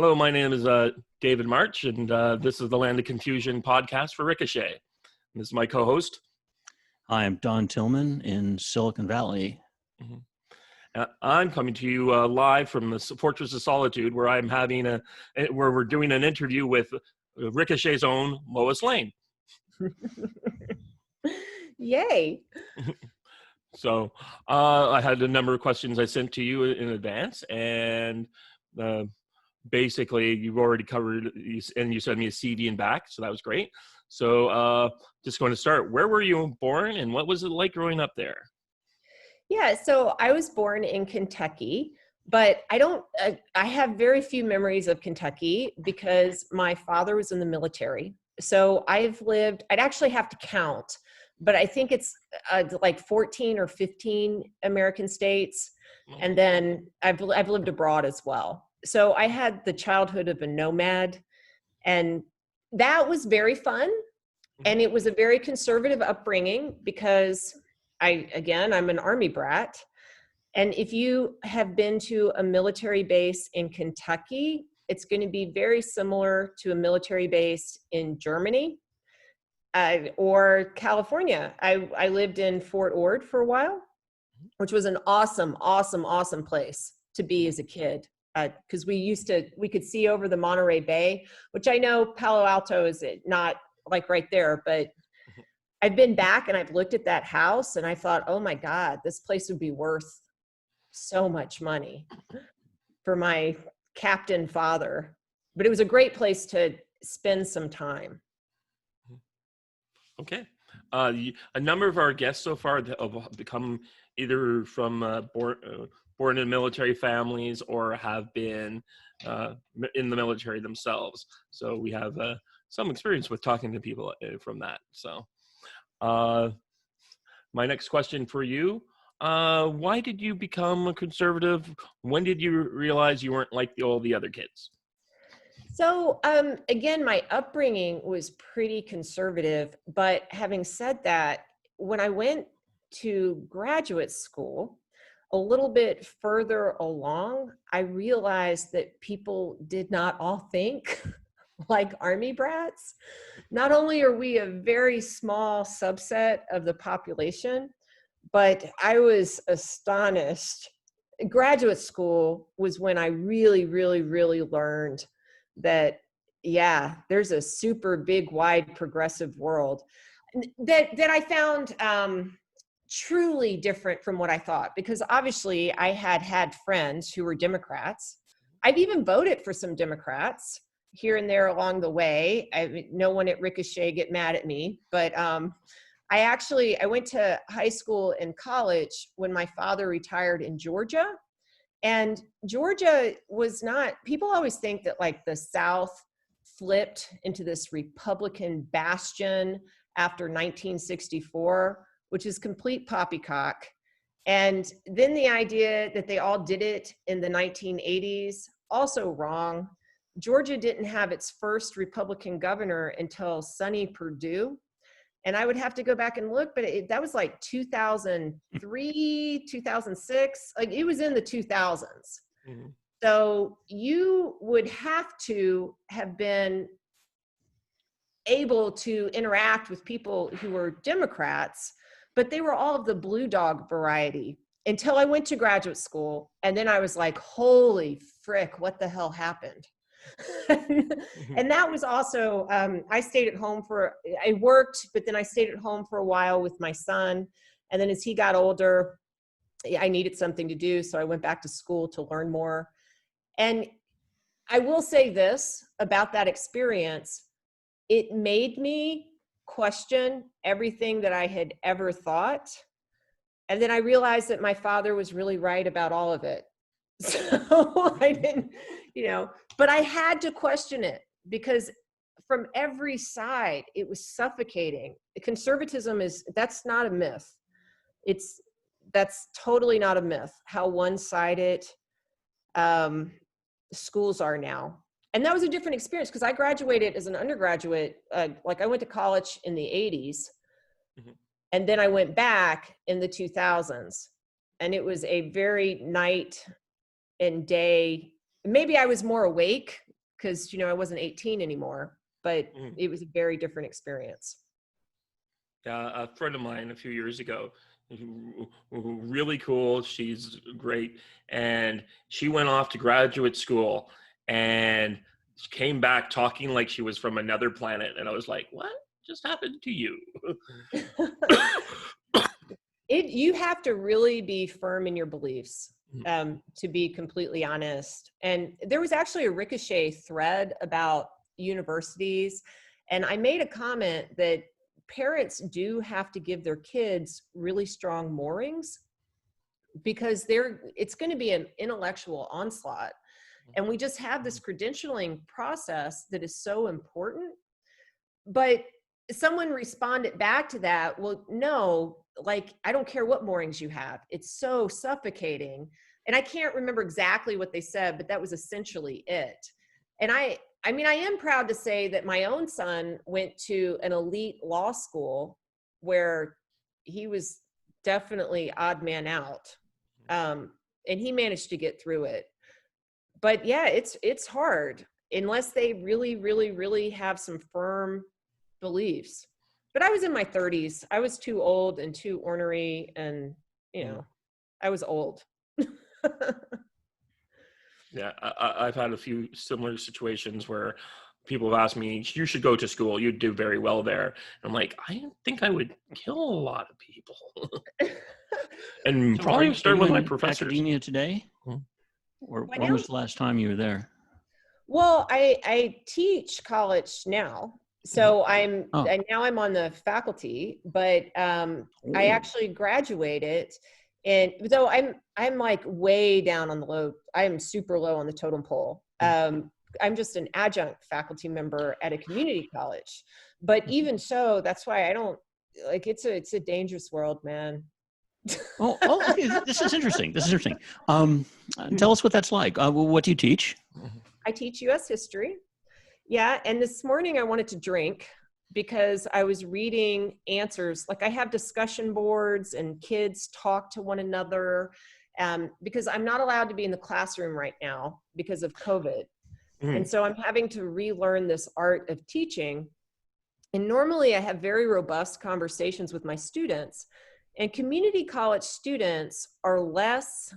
Hello, my name is David March, and this is the Land of Confusion podcast for Ricochet. This is my co-host. Hi, I'm Don Tillman in Silicon Valley. I'm coming to you live from the Fortress of Solitude, where where we're doing an interview with Ricochet's own Lois Lane. Yay! So I had a number of questions I sent to you in advance, and basically you've already covered, and you sent me a CD and back, so that was great. So just going to start, where were you born and what was it like growing up there? Yeah, so I was born in Kentucky, but I have very few memories of Kentucky because my father was in the military. So I'd actually have to count, but I think it's like 14 or 15 American states. And then I've lived abroad as well. So I had the childhood of a nomad, and that was very fun. And it was a very conservative upbringing because I'm an Army brat. And if you have been to a military base in Kentucky, it's going to be very similar to a military base in Germany or California. I lived in Fort Ord for a while, which was an awesome place to be as a kid. Because we could see over the Monterey Bay, which I know Palo Alto is not like right there, but I've been back and I've looked at that house and I thought, oh my God, this place would be worth so much money for my captain father. But it was a great place to spend some time. Okay. A number of our guests so far have become either from born in military families or have been in the military themselves. So we have some experience with talking to people from that. So my next question for you, why did you become a conservative? When did you realize you weren't like all the other kids? So again, my upbringing was pretty conservative, but having said that, when I went to graduate school, a little bit further along, I realized that people did not all think like Army brats. Not only are we a very small subset of the population, but I was astonished. Graduate school was when I really learned that, yeah, there's a super big, wide, progressive world that I found truly different from what I thought, because obviously I had friends who were Democrats. I've even voted for some Democrats here and there along the way. No one at Ricochet get mad at me, but I went to high school and college when my father retired in Georgia. And Georgia was not, people always think that like the South flipped into this Republican bastion after 1964, which is complete poppycock. And then the idea that they all did it in the 1980s, also wrong. Georgia didn't have its first Republican governor until Sonny Perdue. And I would have to go back and look, but that was like 2003, 2006. Like it was in the 2000s. Mm-hmm. So you would have to have been able to interact with people who were Democrats, but they were all of the blue dog variety until I went to graduate school. And then I was like, holy frick, what the hell happened? And that was also, I stayed at home I worked, but then I stayed at home for a while with my son. And then as he got older, I needed something to do. So I went back to school to learn more. And I will say this about that experience, it made me question everything that I had ever thought. And then I realized that my father was really right about all of it. So I didn't, but I had to question it because from every side, it was suffocating. Conservatism that's not a myth. That's totally not a myth, how one-sided schools are now. And that was a different experience because I graduated as an undergraduate, like I went to college in the 80s. Mm-hmm. And then I went back in the 2000s. And it was a very night and day. Maybe I was more awake because, I wasn't 18 anymore, but Mhm. it was a very different experience. A friend of mine a few years ago, really cool. She's great. And she went off to graduate school and came back talking like she was from another planet. And I was like, what just happened to you? You have to really be firm in your beliefs, to be completely honest. And there was actually a Ricochet thread about universities. And I made a comment that parents do have to give their kids really strong moorings, because it's going to be an intellectual onslaught. And we just have this credentialing process that is so important. But someone responded back to that, well, no, like, I don't care what moorings you have. It's so suffocating. And I can't remember exactly what they said, but that was essentially it. And I mean, I am proud to say that my own son went to an elite law school where he was definitely odd man out. And he managed to get through it. But yeah, it's hard unless they really, really, really have some firm beliefs. But I was in my 30s. I was too old and too ornery, and I was old. Yeah, I've had a few similar situations where people have asked me, you should go to school, you'd do very well there. I'm like, I think I would kill a lot of people. And So probably are start you with my in professors. academia today? Or Why when now? was the last time you were there? Well, I teach college now. So now I'm on the faculty, but I actually graduated, and though I'm like way down on the low, I'm super low on the totem pole. I'm just an adjunct faculty member at a community college. But even so, that's why I don't like, it's a dangerous world, man. Okay. This is interesting. Tell us what that's like. What do you teach? I teach US history. Yeah. And this morning I wanted to drink because I was reading answers. Like, I have discussion boards and kids talk to one another, because I'm not allowed to be in the classroom right now because of COVID. And so I'm having to relearn this art of teaching. And normally I have very robust conversations with my students, and community college students are less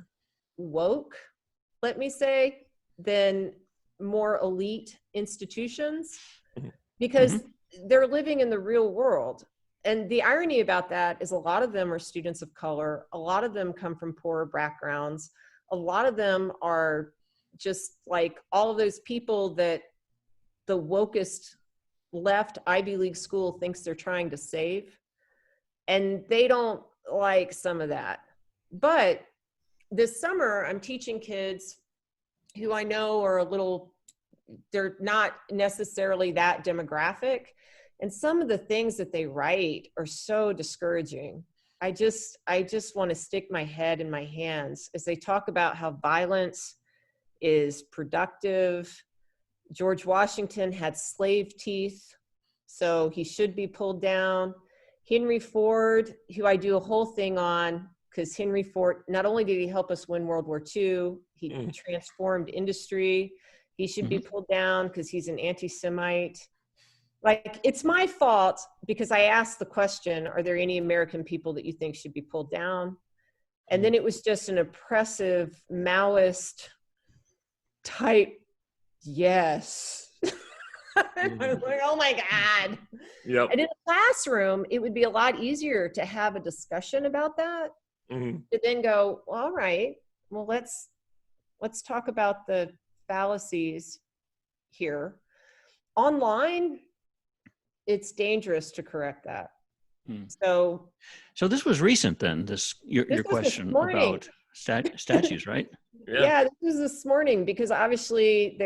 woke, let me say, than more elite institutions, because they're living in the real world. And the irony about that is a lot of them are students of color. A lot of them come from poorer backgrounds. A lot of them are just like all of those people that the wokest left Ivy League school thinks they're trying to save. And they don't like some of that. But this summer, I'm teaching kids who I know are they're not necessarily that demographic. And some of the things that they write are so discouraging. I just want to stick my head in my hands as they talk about how violence is productive. George Washington had slave teeth, so he should be pulled down. Henry Ford, who I do a whole thing on, because Henry Ford, not only did he help us win World War II, he transformed industry. He should be pulled down because he's an anti-Semite. Like, it's my fault because I asked the question, are there any American people that you think should be pulled down? And then it was just an oppressive Maoist type, yes. I'm like, oh my God. Yep. And in a classroom, it would be a lot easier to have a discussion about that. To then go, well, all right, well, let's talk about the fallacies here. Online, it's dangerous to correct that. So this was recent then, your question about statues, right? Yeah, this was this morning, because obviously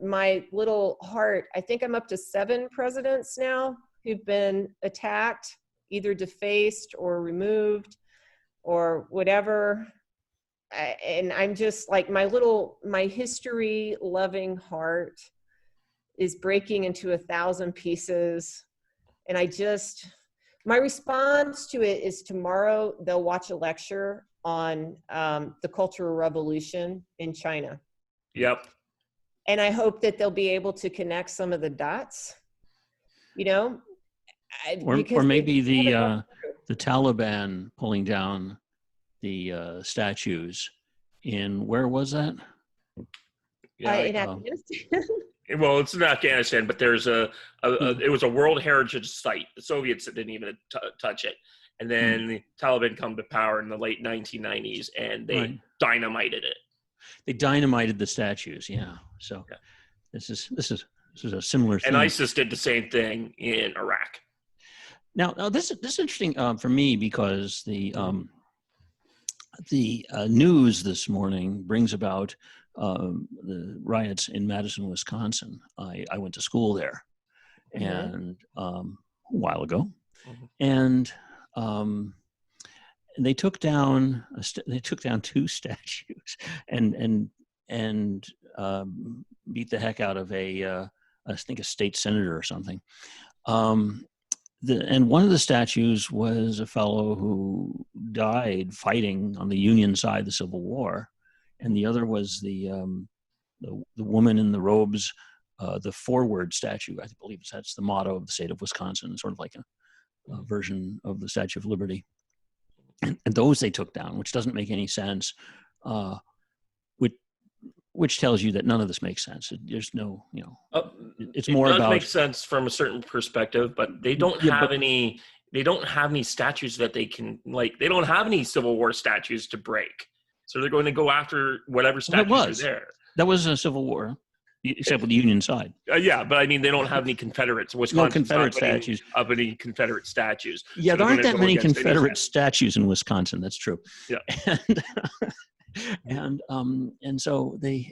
my little heart, I think I'm up to 7 presidents now who've been attacked, either defaced or removed or whatever. And I'm just like, my history loving heart is breaking into 1,000 pieces. And my response to it is tomorrow they'll watch a lecture on the Cultural Revolution in China. Yep. and I hope that they'll be able to connect some of the dots, you know, or maybe the Taliban pulling down the statues in, where was that? Yeah, in Afghanistan. well, it's in Afghanistan, but there's it was a World Heritage Site. The Soviets didn't even touch it. And then the Taliban come to power in the late 1990s, and they dynamited it. They dynamited the statues, yeah. So this is a similar thing. And ISIS did the same thing in Iraq. Now this is interesting for me, because the news this morning brings about the riots in Madison, Wisconsin. I went to school there, and a while ago, and they took down two statues and beat the heck out of I think a state senator or something. And one of the statues was a fellow who died fighting on the Union side of the Civil War, and the other was the woman in the robes, the forward statue. I believe that's the motto of the state of Wisconsin, sort of like a version of the Statue of Liberty. And those they took down, which doesn't make any sense, which tells you that none of this makes sense. There's no, it's more about. It does make sense from a certain perspective, but they don't have any. They don't have any statues that they can They don't have any Civil War statues to break, so they're going to go after whatever statues are there. That was a Civil War, except with the Union side. Yeah, but I mean, they don't have any Confederates. Wisconsin's no Confederate statues. Up any Confederate statues. Yeah, there aren't that many Confederate statues in Wisconsin. That's true. Yeah, and so they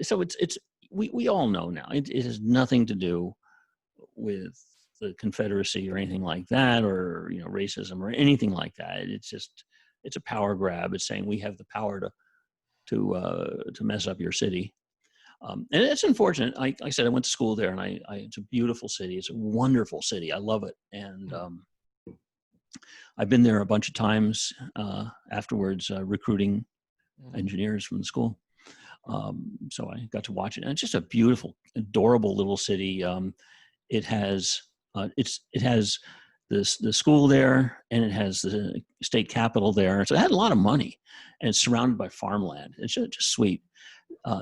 so it's we all know now it has nothing to do with the Confederacy or anything like that, or racism or anything like that. It's a power grab. It's saying we have the power to mess up your city. And it's unfortunate. Like I said, I went to school there, and it's a beautiful city. It's a wonderful city. I love it. And I've been there a bunch of times afterwards, recruiting engineers from the school. So I got to watch it. And it's just a beautiful, adorable little city. It has the school there, and it has the state capitol there. So it had a lot of money, and it's surrounded by farmland. It's just sweet.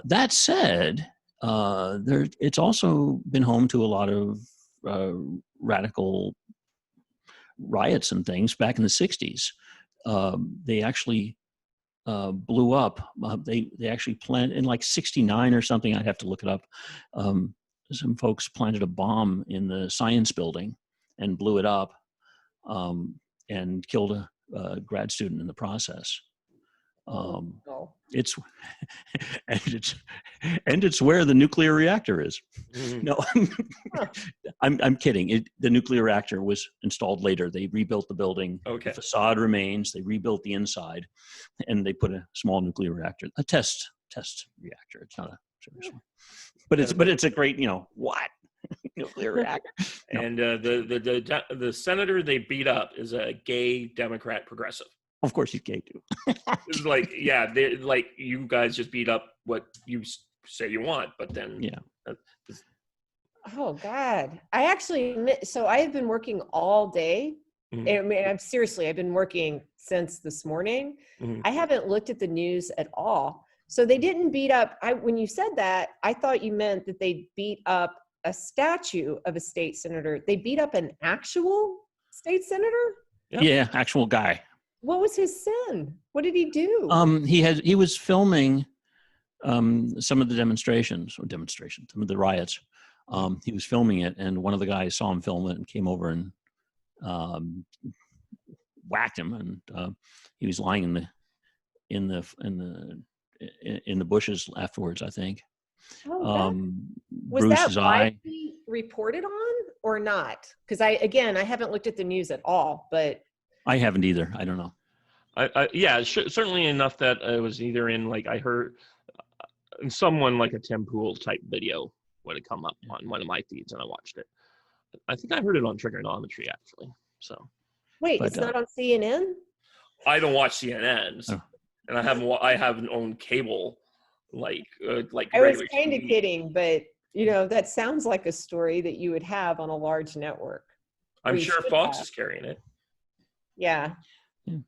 That said, it's also been home to a lot of radical riots and things back in the 60s. They actually blew up. They actually planted in like 69 or something. I'd have to look it up. Some folks planted a bomb in the science building and blew it up, and killed a grad student in the process. It's where the nuclear reactor is. No, I'm kidding. The nuclear reactor was installed later. They rebuilt the building. Okay. The facade remains. They rebuilt the inside, and they put a small nuclear reactor, a test reactor. It's not a serious one, but it's a great what nuclear reactor. No. And the senator they beat up is a gay Democrat progressive. Of course, he's gay too. It's like, yeah, you guys just beat up what you say you want, but then Oh God, I have been working all day. Mm-hmm. I mean, I've been working since this morning. Mm-hmm. I haven't looked at the news at all. So they didn't beat up. When you said that, I thought you meant that they beat up a statue of a state senator. They beat up an actual state senator? Yep. Yeah, actual guy. What was his sin? What did he do? He was filming some of the some of the riots. He was filming it, and one of the guys saw him film it and came over and whacked him, and he was lying in the bushes afterwards, I think. Was that widely reported on or not? Because I haven't looked at the news at all, but I haven't either. I don't know. Certainly enough that it was either in, like, I heard someone like a Tim Pool type video would have come up on one of my feeds, and I watched it. I think I heard it on Trigonometry, actually. So wait, it's not on CNN? I don't watch CNN, and I haven't owned cable like I was regular kind of TV. kidding, but that sounds like a story that you would have on a large network. I'm you sure should Fox have. is carrying it. Yeah. Yeah.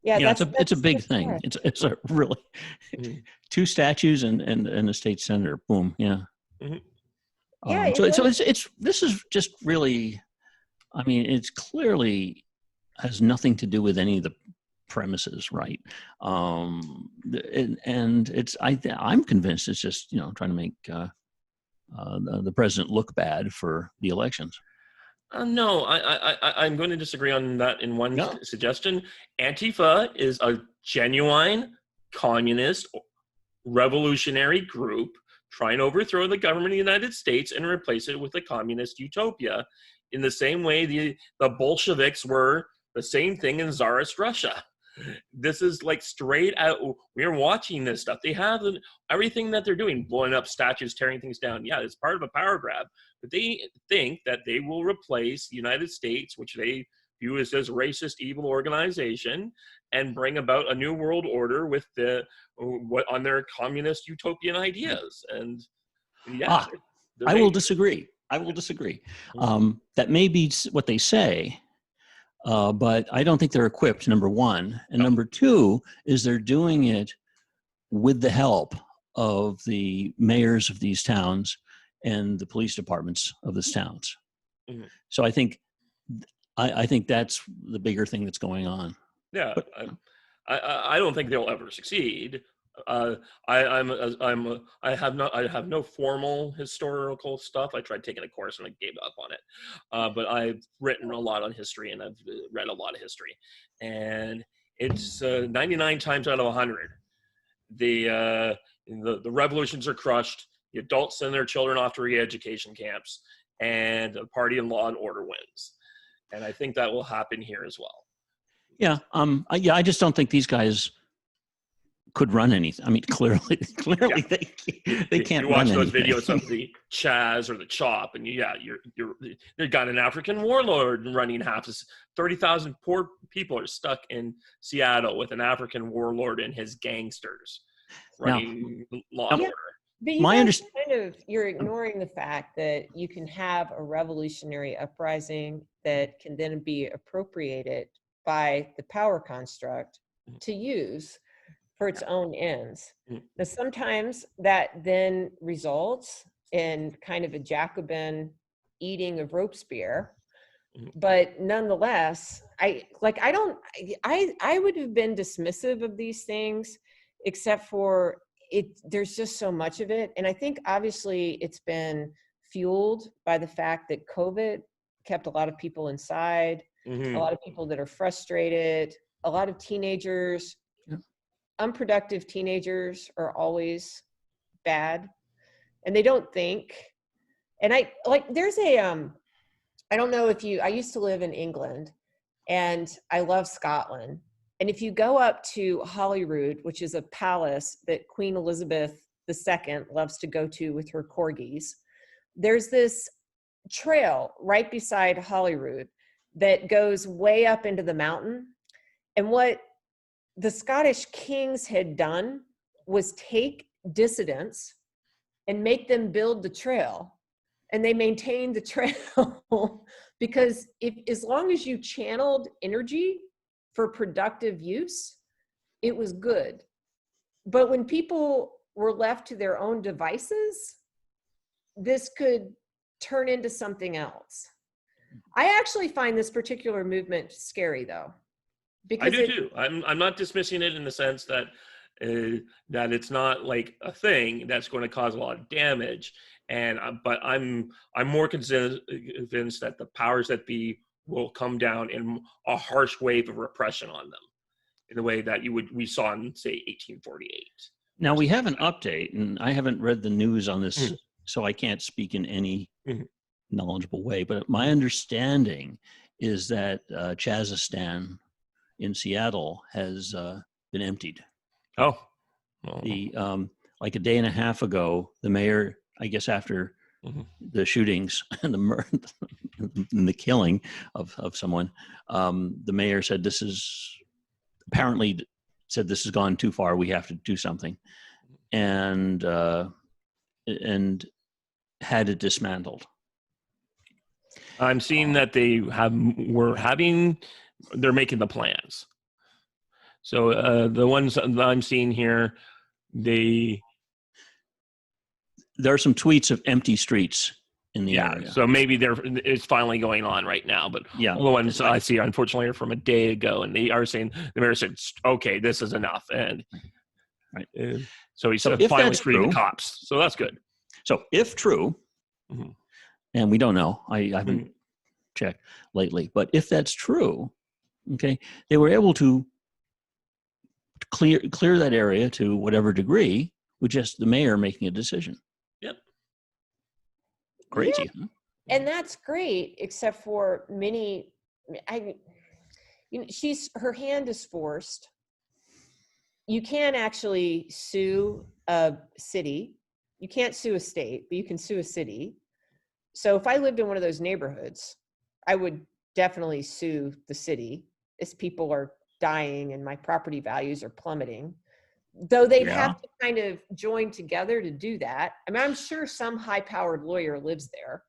Yeah, Yeah, it's a big that's thing. correct. It's a really Mhm. 2 statues and a state senator. Boom. Yeah. Mhm. Yeah, it So was. it's this is just really, I mean, it's clearly has nothing to do with any of the premises, right? And it's I'm convinced it's just trying to make the president look bad for the elections. No, I'm going to disagree on that in one No. suggestion. Antifa is a genuine communist revolutionary group trying to overthrow the government of the United States and replace it with a communist utopia in the same way the Bolsheviks were the same thing in Tsarist Russia. This is like straight out. We're watching this stuff. They have everything that they're doing, blowing up statues, tearing things down. Yeah, it's part of a power grab. But they think that they will replace the United States, which they view as this racist, evil organization, and bring about a new world order with on their communist utopian ideas. And yeah, they're I will dangerous. disagree. That may be what they say, but I don't think they're equipped, number one. And number two is they're doing it with the help of the mayors of these towns and the police departments of these towns. Mhm. So I think that's the bigger thing that's going on. Yeah, But, I don't think they'll ever succeed. I have no formal historical stuff. I tried taking a course and I gave up on it. But I've written a lot on history and I've read a lot of history, and it's 99 times out of 100, the revolutions are crushed. The adults send their children off to re-education camps, and the party of law and order wins. And I think that will happen here as well. yeah, I just don't think these guys could run anything. I mean, clearly, they can't you watch run those anything. videos of the Chaz or the Chop, and they've got an African warlord running half. 30,000 poor people are stuck in Seattle with an African warlord and his gangsters running law and order. But you guys you're ignoring the fact that you can have a revolutionary uprising that can then be appropriated by the power construct to use for its own ends. Now, sometimes that then results in kind of a Jacobin eating of Robespierre, but nonetheless, I would have been dismissive of these things, except for there's just so much of it. And I think obviously it's been fueled by the fact that COVID kept a lot of people inside, a lot of people that are frustrated, a lot of teenagers. Unproductive teenagers are always bad, and they don't think. And there's I don't know if I used to live in England, and I love Scotland. And if you go up to Holyrood, which is a palace that Queen Elizabeth II loves to go to with her corgis, there's this trail right beside Holyrood that goes way up into the mountain. And what the Scottish kings had done was take dissidents and make them build the trail. And they maintained the trail because as long as you channeled energy for productive use, it was good. But when people were left to their own devices, this could turn into something else. I actually find this particular movement scary, though. I do too. I'm not dismissing it in the sense that it's not like a thing that's going to cause a lot of damage. But I'm more convinced that the powers that be will come down in a harsh wave of repression on them, in the way that we saw in, say, 1848. Now we have an update, and I haven't read the news on this, so I can't speak in any knowledgeable way. But my understanding is that Chazistan in Seattle has been emptied. Oh, like a day and a half ago, the mayor, I guess after the shootings and the killing of someone, the mayor said this has gone too far. We have to do something. and had it dismantled. I'm seeing that they're making the plans. So the ones that I'm seeing here, there are some tweets of empty streets in the area. So maybe it's finally going on right now. But all the ones I see, unfortunately, are from a day ago, and they are saying the mayor said, "Okay, this is enough," and so he's finally treating the cops. So that's good. So if true, and we don't know, I haven't checked lately, but if that's true, okay, they were able to clear that area to whatever degree with just the mayor making a decision. Yep. Crazy. Yeah. Huh? And that's great, except for her hand is forced. You can't actually sue a city. You can't sue a state, but you can sue a city. So if I lived in one of those neighborhoods, I would definitely sue the city as people are dying and my property values are plummeting. Though they'd have to kind of join together to do that. I mean, I'm sure some high-powered lawyer lives there.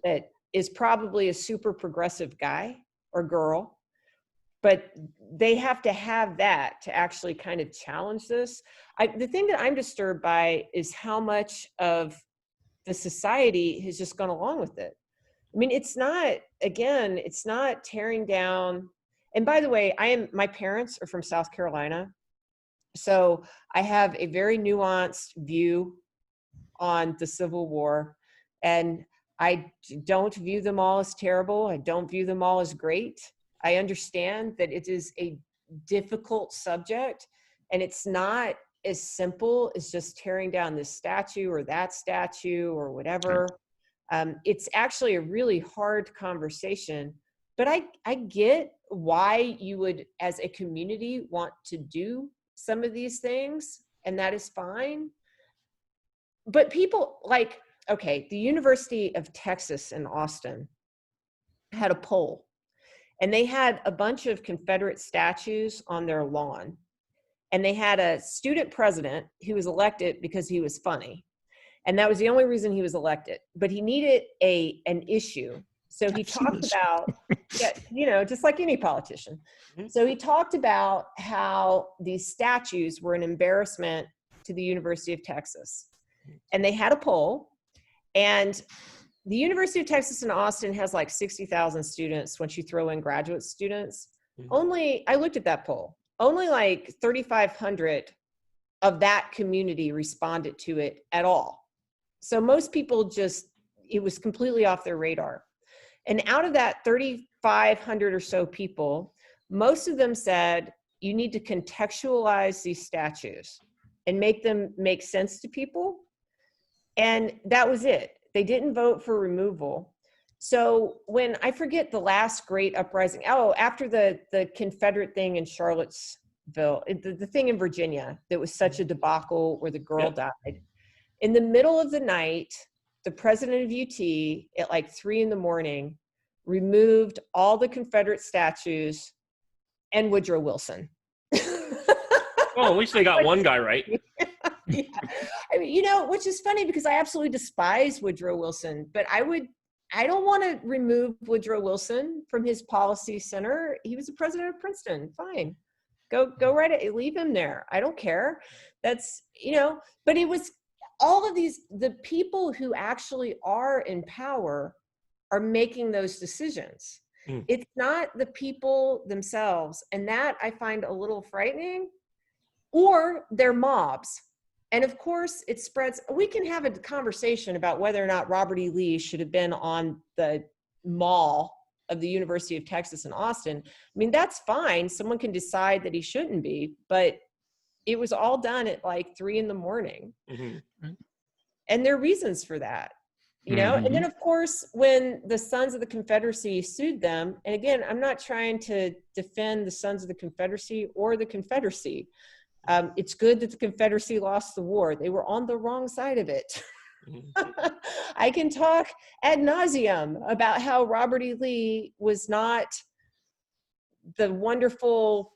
That is probably a super progressive guy or girl, but they have to have that to actually kind of challenge this. The thing that I'm disturbed by is how much of the society has just gone along with it. I mean, it's not tearing down. And by the way, my parents are from South Carolina. So I have a very nuanced view on the Civil War, and I don't view them all as terrible. I don't view them all as great. I understand that it is a difficult subject, and it's not as simple as just tearing down this statue or that statue or whatever. It's actually a really hard conversation, but I get why you would, as a community, want to do some of these things, and that is fine. But people the University of Texas in Austin had a poll, and they had a bunch of Confederate statues on their lawn, and they had a student president who was elected because he was funny, and that was the only reason he was elected. But he needed an issue, so he talked about just like any politician. So he talked about how these statues were an embarrassment to the University of Texas. And they had a poll, and the University of Texas in Austin has like 60,000 students once you throw in graduate students. I looked at that poll, only like 3,500 of that community responded to it at all. So most people it was completely off their radar. And out of that 3,500 or so people, most of them said, you need to contextualize these statues and make them make sense to people. And that was it. They didn't vote for removal. So when I forget the last great uprising, after the Confederate thing in Charlottesville, the thing in Virginia, that was such a debacle where the girl died. In the middle of the night, the president of UT at like 3 a.m. removed all the Confederate statues and Woodrow Wilson. Well, at least they got one guy right. Yeah. I mean, which is funny because I absolutely despise Woodrow Wilson, but I don't want to remove Woodrow Wilson from his policy center. He was the president of Princeton. Fine. Go right it. Leave him there. I don't care. That's, but it was all of the people who actually are in power are making those decisions. It's not the people themselves. And that I find a little frightening, or they're mobs. And of course it spreads. We can have a conversation about whether or not Robert E. Lee should have been on the mall of the University of Texas in Austin. I mean, that's fine. Someone can decide that he shouldn't be, but it was all done at like 3 a.m. And there are reasons for that, And then of course, when the Sons of the Confederacy sued them, and again, I'm not trying to defend the Sons of the Confederacy or the Confederacy. It's good that the Confederacy lost the war. They were on the wrong side of it. I can talk ad nauseum about how Robert E. Lee was not the wonderful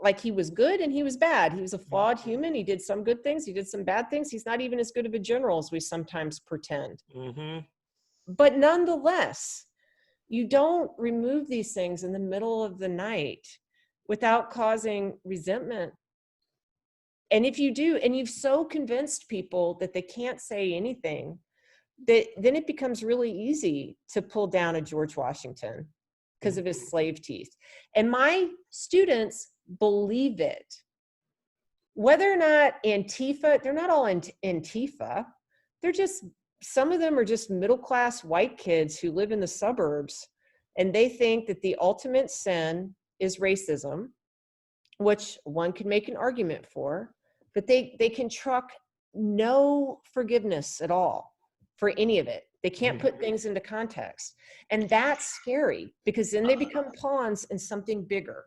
like he was good and he was bad. He was a flawed human. He did some good things. He did some bad things. He's not even as good of a general as we sometimes pretend. Mm-hmm. But nonetheless, you don't remove these things in the middle of the night without causing resentment. And if you do, and you've so convinced people that they can't say anything, that then it becomes really easy to pull down a George Washington because of his slave teeth. And my students believe it. Whether or not Antifa, they're not all Antifa. They're just, some of them are just middle-class white kids who live in the suburbs, and they think that the ultimate sin is racism, which one could make an argument for, but they can truck no forgiveness at all for any of it. They can't put things into context. And that's scary because then they become pawns in something bigger.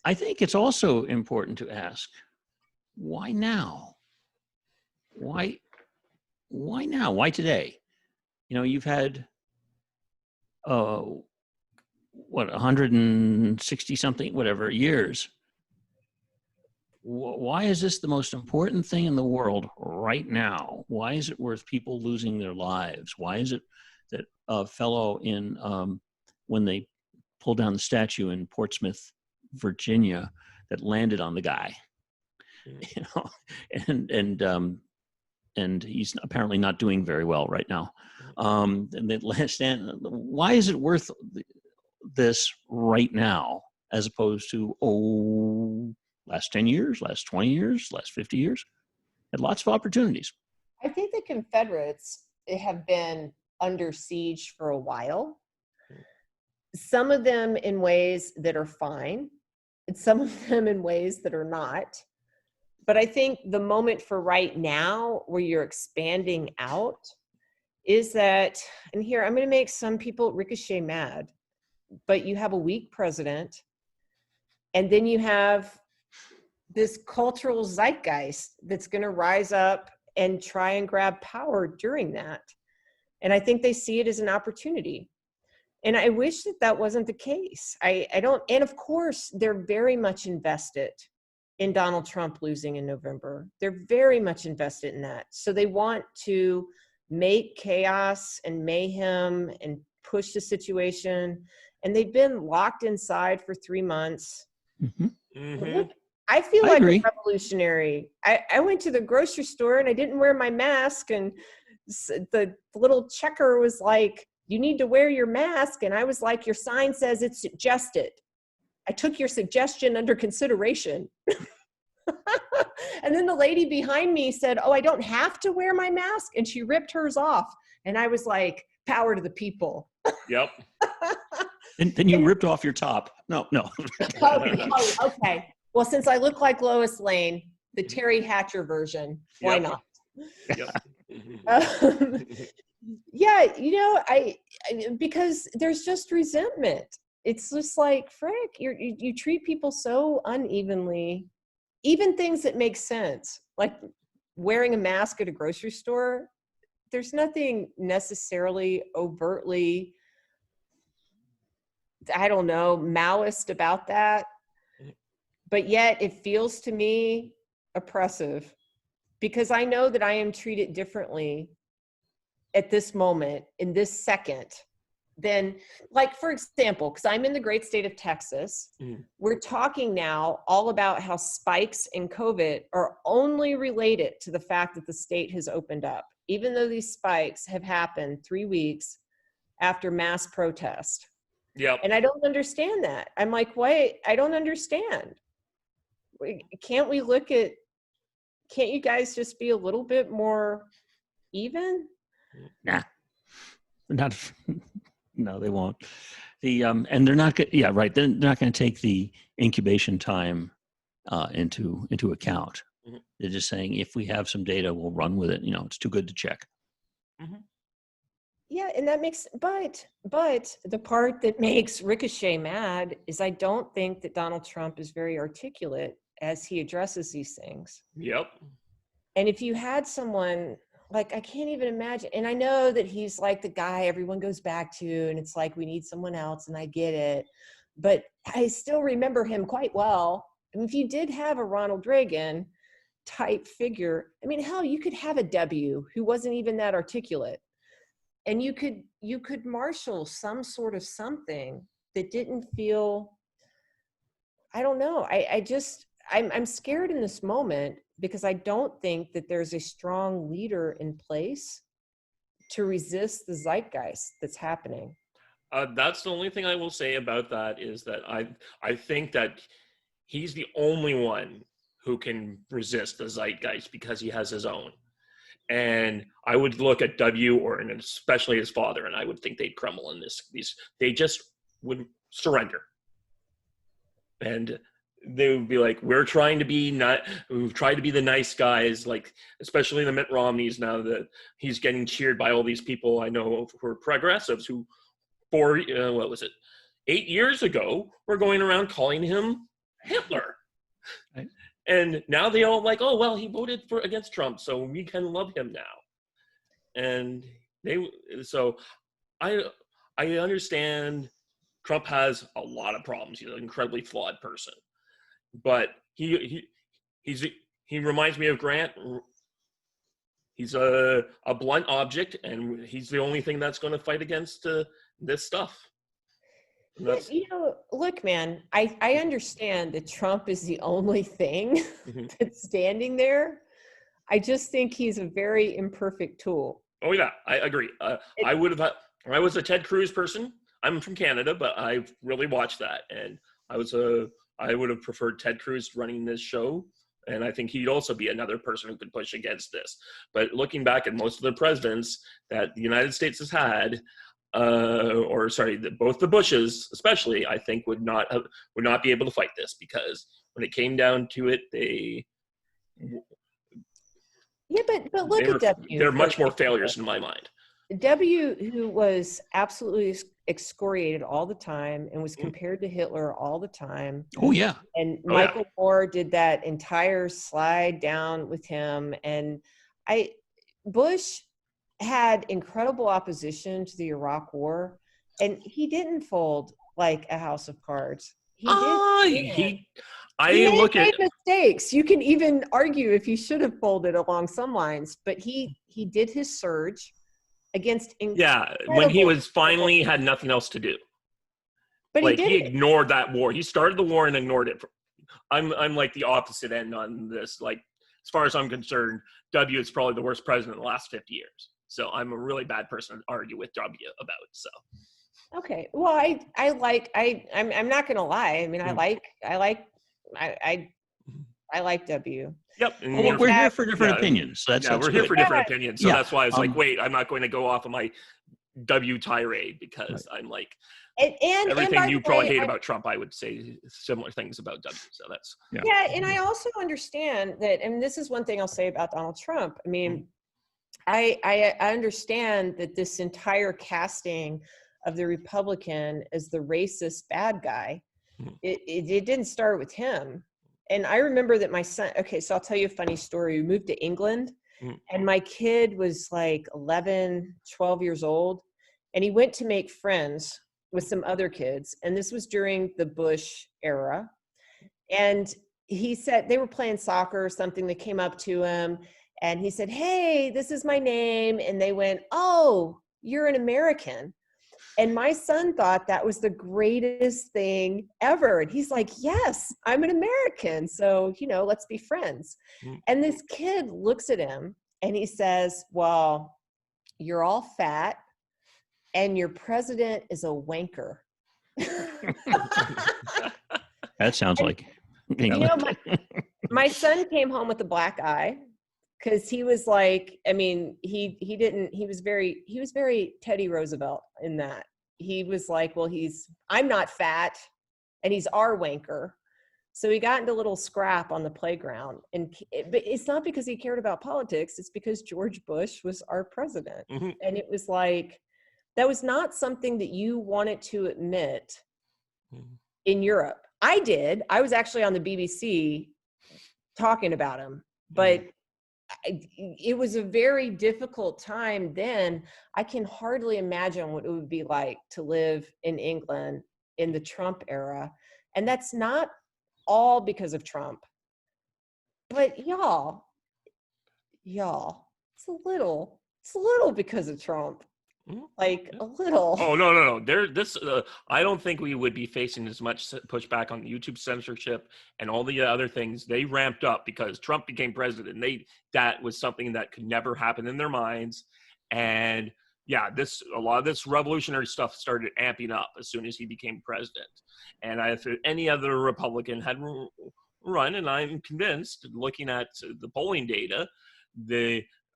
I think it's also important to ask, why now? Why now? Why today? You know, you've had, what, 160 something, whatever, years. Why is this the most important thing in the world right now? Why is it worth people losing their lives? Why is it that a fellow in, when they pulled down the statue in Portsmouth, Virginia, that landed on the guy, you know, and he's apparently not doing very well right now. And that last stand, why is it worth this right now, as opposed to, last 10 years, last 20 years, last 50 years? Had lots of opportunities. I think the Confederates have been under siege for a while. Some of them in ways that are fine, and some of them in ways that are not. But I think the moment for right now, where you're expanding out, is that, and here I'm going to make some people Ricochet mad, but you have a weak president, and then you have this cultural zeitgeist that's going to rise up and try and grab power during that. And I think they see it as an opportunity. And I wish that that wasn't the case. I don't, and of course, they're very much invested in Donald Trump losing in November. They're very much invested in that. So they want to make chaos and mayhem and push the situation. And they've been locked inside for 3 months. Mm-hmm. Mm-hmm. I feel I like agree. a revolutionary. I went to the grocery store and I didn't wear my mask, and the little checker was like, "You need to wear your mask." And I was like, "Your sign says it's suggested. I took your suggestion under consideration." And then the lady behind me said, "Oh, I don't have to wear my mask." And she ripped hers off. And I was like, power to the people. Yep. And then you ripped off your top. No. Oh, okay. Well, since I look like Lois Lane, the Terry Hatcher version, why Yep. not? Yep. Yeah, you know, I because there's just resentment. It's just like, frick, you treat people so unevenly, even things that make sense, like wearing a mask at a grocery store. There's nothing necessarily overtly, I don't know, Maoist about that. But yet it feels to me oppressive, because I know that I am treated differently at this moment, in this second, than, like, for example, because I'm in the great state of Texas, we're talking now all about how spikes in COVID are only related to the fact that the state has opened up, even though these spikes have happened 3 weeks after mass protest. Yep. And I don't understand that. I'm like, wait, I don't understand. Can't you guys just be a little bit more even? Nah, not. No, they won't. And they're not. Yeah, right. They're not going to take the incubation time into account. Mhm. They're just saying, if we have some data, we'll run with it. You know, it's too good to check. Mm-hmm. Yeah, and that makes, but the part that makes Ricochet mad is I don't think that Donald Trump is very articulate as he addresses these things. Yep. And if you had someone, like, I can't even imagine, and I know that he's like the guy everyone goes back to, and it's like, we need someone else, and I get it. But I still remember him quite well I mean, if you did have a Ronald Reagan type figure, I mean, hell, you could have a W who wasn't even that articulate, and you could marshal some sort of something that didn't feel, I don't know. I'm scared in this moment because I don't think that there's a strong leader in place to resist the zeitgeist that's happening. That's the only thing I will say about that, is that I think that he's the only one who can resist the zeitgeist because he has his own. And I would look at W, or and especially his father, and I would think they'd crumble in this. They just would surrender, and they would be like, "We're trying to be we've tried to be the nice guys." Like, especially the Mitt Romneys, now that he's getting cheered by all these people I know who are progressives who, what was it, 8 years ago, were going around calling him Hitler. Right. And now they all like, oh, well, he voted against Trump, so we can love him now. And so I understand Trump has a lot of problems. He's an incredibly flawed person, but he reminds me of Grant. He's a blunt object, and he's the only thing that's going to fight against this stuff. Look, man, I understand that Trump is the only thing that's standing there. I just think he's a very imperfect tool. Oh yeah, I agree. I was a Ted Cruz person. I'm from Canada, but I've really watched that, and I would have preferred Ted Cruz running this show, and I think he'd also be another person who could push against this. But looking back at most of the presidents that the United States has had, both the Bushes especially, I think would not be able to fight this, because when it came down to it, but look at W. They're much more failures in my mind. W, who was absolutely excoriated all the time and was compared to Hitler all the time. Oh yeah. And Michael Moore did that entire slide down with him. And Bush had incredible opposition to the Iraq War, and he didn't fold like a house of cards. He made mistakes. You can even argue if he should have folded along some lines, but he did his surge against when he was finally had nothing else to do. But he ignored that war. He started the war and ignored it. I'm like the opposite end on this. Like, as far as I'm concerned, W is probably the worst president in the last 50 years. So I'm a really bad person to argue with W about. So. Okay. Well, I'm not going to lie. I mean, I like W. Yep. Well, we're here for different opinions. So that's we're here for different opinions. So that's why I was like, wait, I'm not going to go off of my W tirade, because I'm like, everything you probably hate about Trump, I would say similar things about W. So that's and I also understand that, and this is one thing I'll say about Donald Trump. I mean, I understand that this entire casting of the Republican as the racist bad guy, it didn't start with him. And I remember that my son, so I'll tell you a funny story. We moved to England, and my kid was like 11, 12 years old, and he went to make friends with some other kids. And this was during the Bush era. And he said they were playing soccer or something. They came up to him, and he said, "Hey, this is my name." And they went, "Oh, you're an American." And my son thought that was the greatest thing ever. And he's like, "Yes, I'm an American. So, let's be friends." And this kid looks at him and he says, "Well, you're all fat and your president is a wanker." That sounds like my son came home with a black eye, because he was like, I mean, he was very Teddy Roosevelt in that. He was like, well, I'm not fat and he's our wanker. So he got into a little scrap on the playground, but it's not because he cared about politics. It's because George Bush was our president. And it was like, that was not something that you wanted to admit in Europe. I did. I was actually on the BBC talking about him, but it was a very difficult time then. I can hardly imagine what it would be like to live in England in the Trump era. And that's not all because of Trump. But y'all, it's a little because of Trump. Mhm. Like Yeah. a little. Oh no! I don't think we would be facing as much pushback on YouTube censorship and all the other things. They ramped up because Trump became president. That was something that could never happen in their minds. And yeah, a lot of this revolutionary stuff started amping up as soon as he became president. And if any other Republican had run, and I'm convinced, looking at the polling data,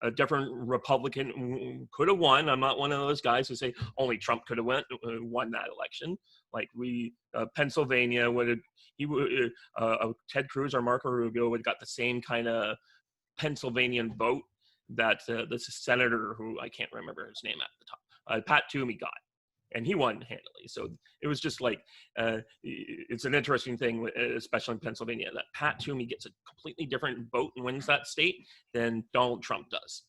a different Republican could have won. I'm not one of those guys who say only Trump could have won that election. Like Pennsylvania Ted Cruz or Marco Rubio would have got the same kind of Pennsylvanian vote that this senator, who I can't remember his name at the top, Pat Toomey, got. And he won handily. So it was just like, it's an interesting thing, especially in Pennsylvania, that Pat Toomey gets a completely different vote and wins that state than Donald Trump does.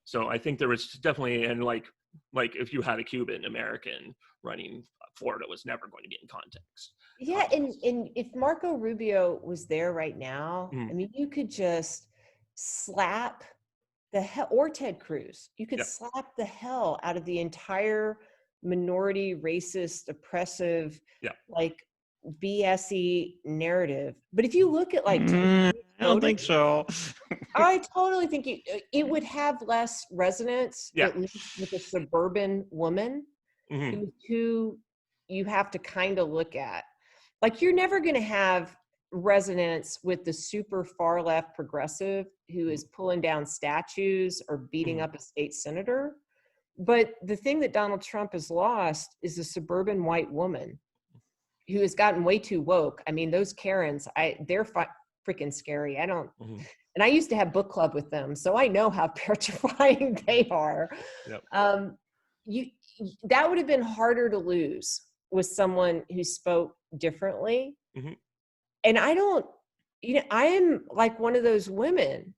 So I think there was definitely, and like if you had a Cuban American running, Florida was never going to be in context. Yeah, and if Marco Rubio was there right now, I mean, you could just slap the hell, or Ted Cruz, you could slap the hell out of the entire minority, racist, oppressive, like BSE narrative. But if you look at like I don't think so. I totally think it would have less resonance, at least with a suburban woman who you have to kind of look at. Like, you're never going to have resonance with the super far left progressive who is pulling down statues or beating up a state senator. But the thing that Donald Trump has lost is a suburban white woman who has gotten way too woke. I mean, those Karens, they're freaking scary. And I used to have book club with them, so I know how petrifying they are. That would have been harder to lose with someone who spoke differently. And I am like one of those women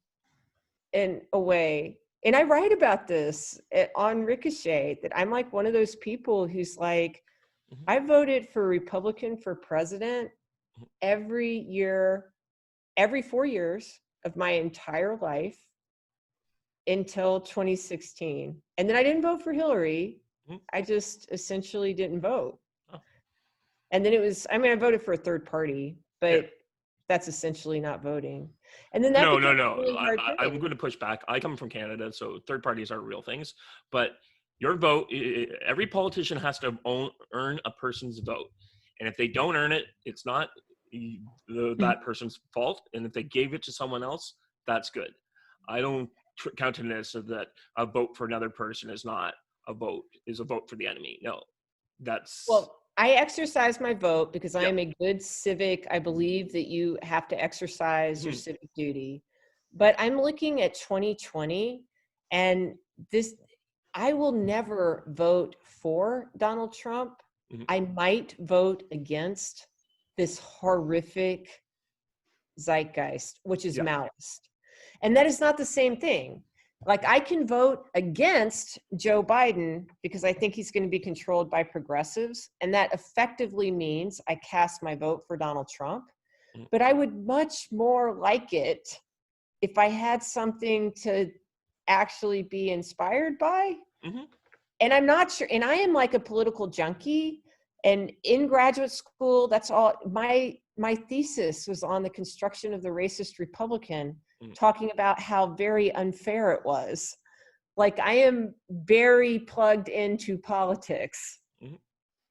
in a way. And I write about this on Ricochet, that I'm like one of those people who's like, I voted for Republican for president every year, every 4 years of my entire life until 2016. And then I didn't vote for Hillary. I just essentially didn't vote. And then I voted for a third party, but that's essentially not voting. And then that No. really I'm going to push back. I come from Canada, so third parties are real things. But your vote, every politician has to earn a person's vote. And if they don't earn it, it's not that person's fault. And if they gave it to someone else, that's good. I don't countenance that a vote for another person is not a vote, is a vote for the enemy. No, that's... Well, I exercise my vote because I am a good civic. I believe that you have to exercise your civic duty. But I'm looking at 2020, and I will never vote for Donald Trump. I might vote against this horrific zeitgeist, which is Maoist. And that is not the same thing. Like, I can vote against Joe Biden because I think he's going to be controlled by progressives. And that effectively means I cast my vote for Donald Trump. But I would much more like it if I had something to actually be inspired by. And I'm not sure. And I am like a political junkie. And in graduate school, that's all. My thesis was on the construction of the racist Republican, talking about how very unfair it was. Like, I am very plugged into politics.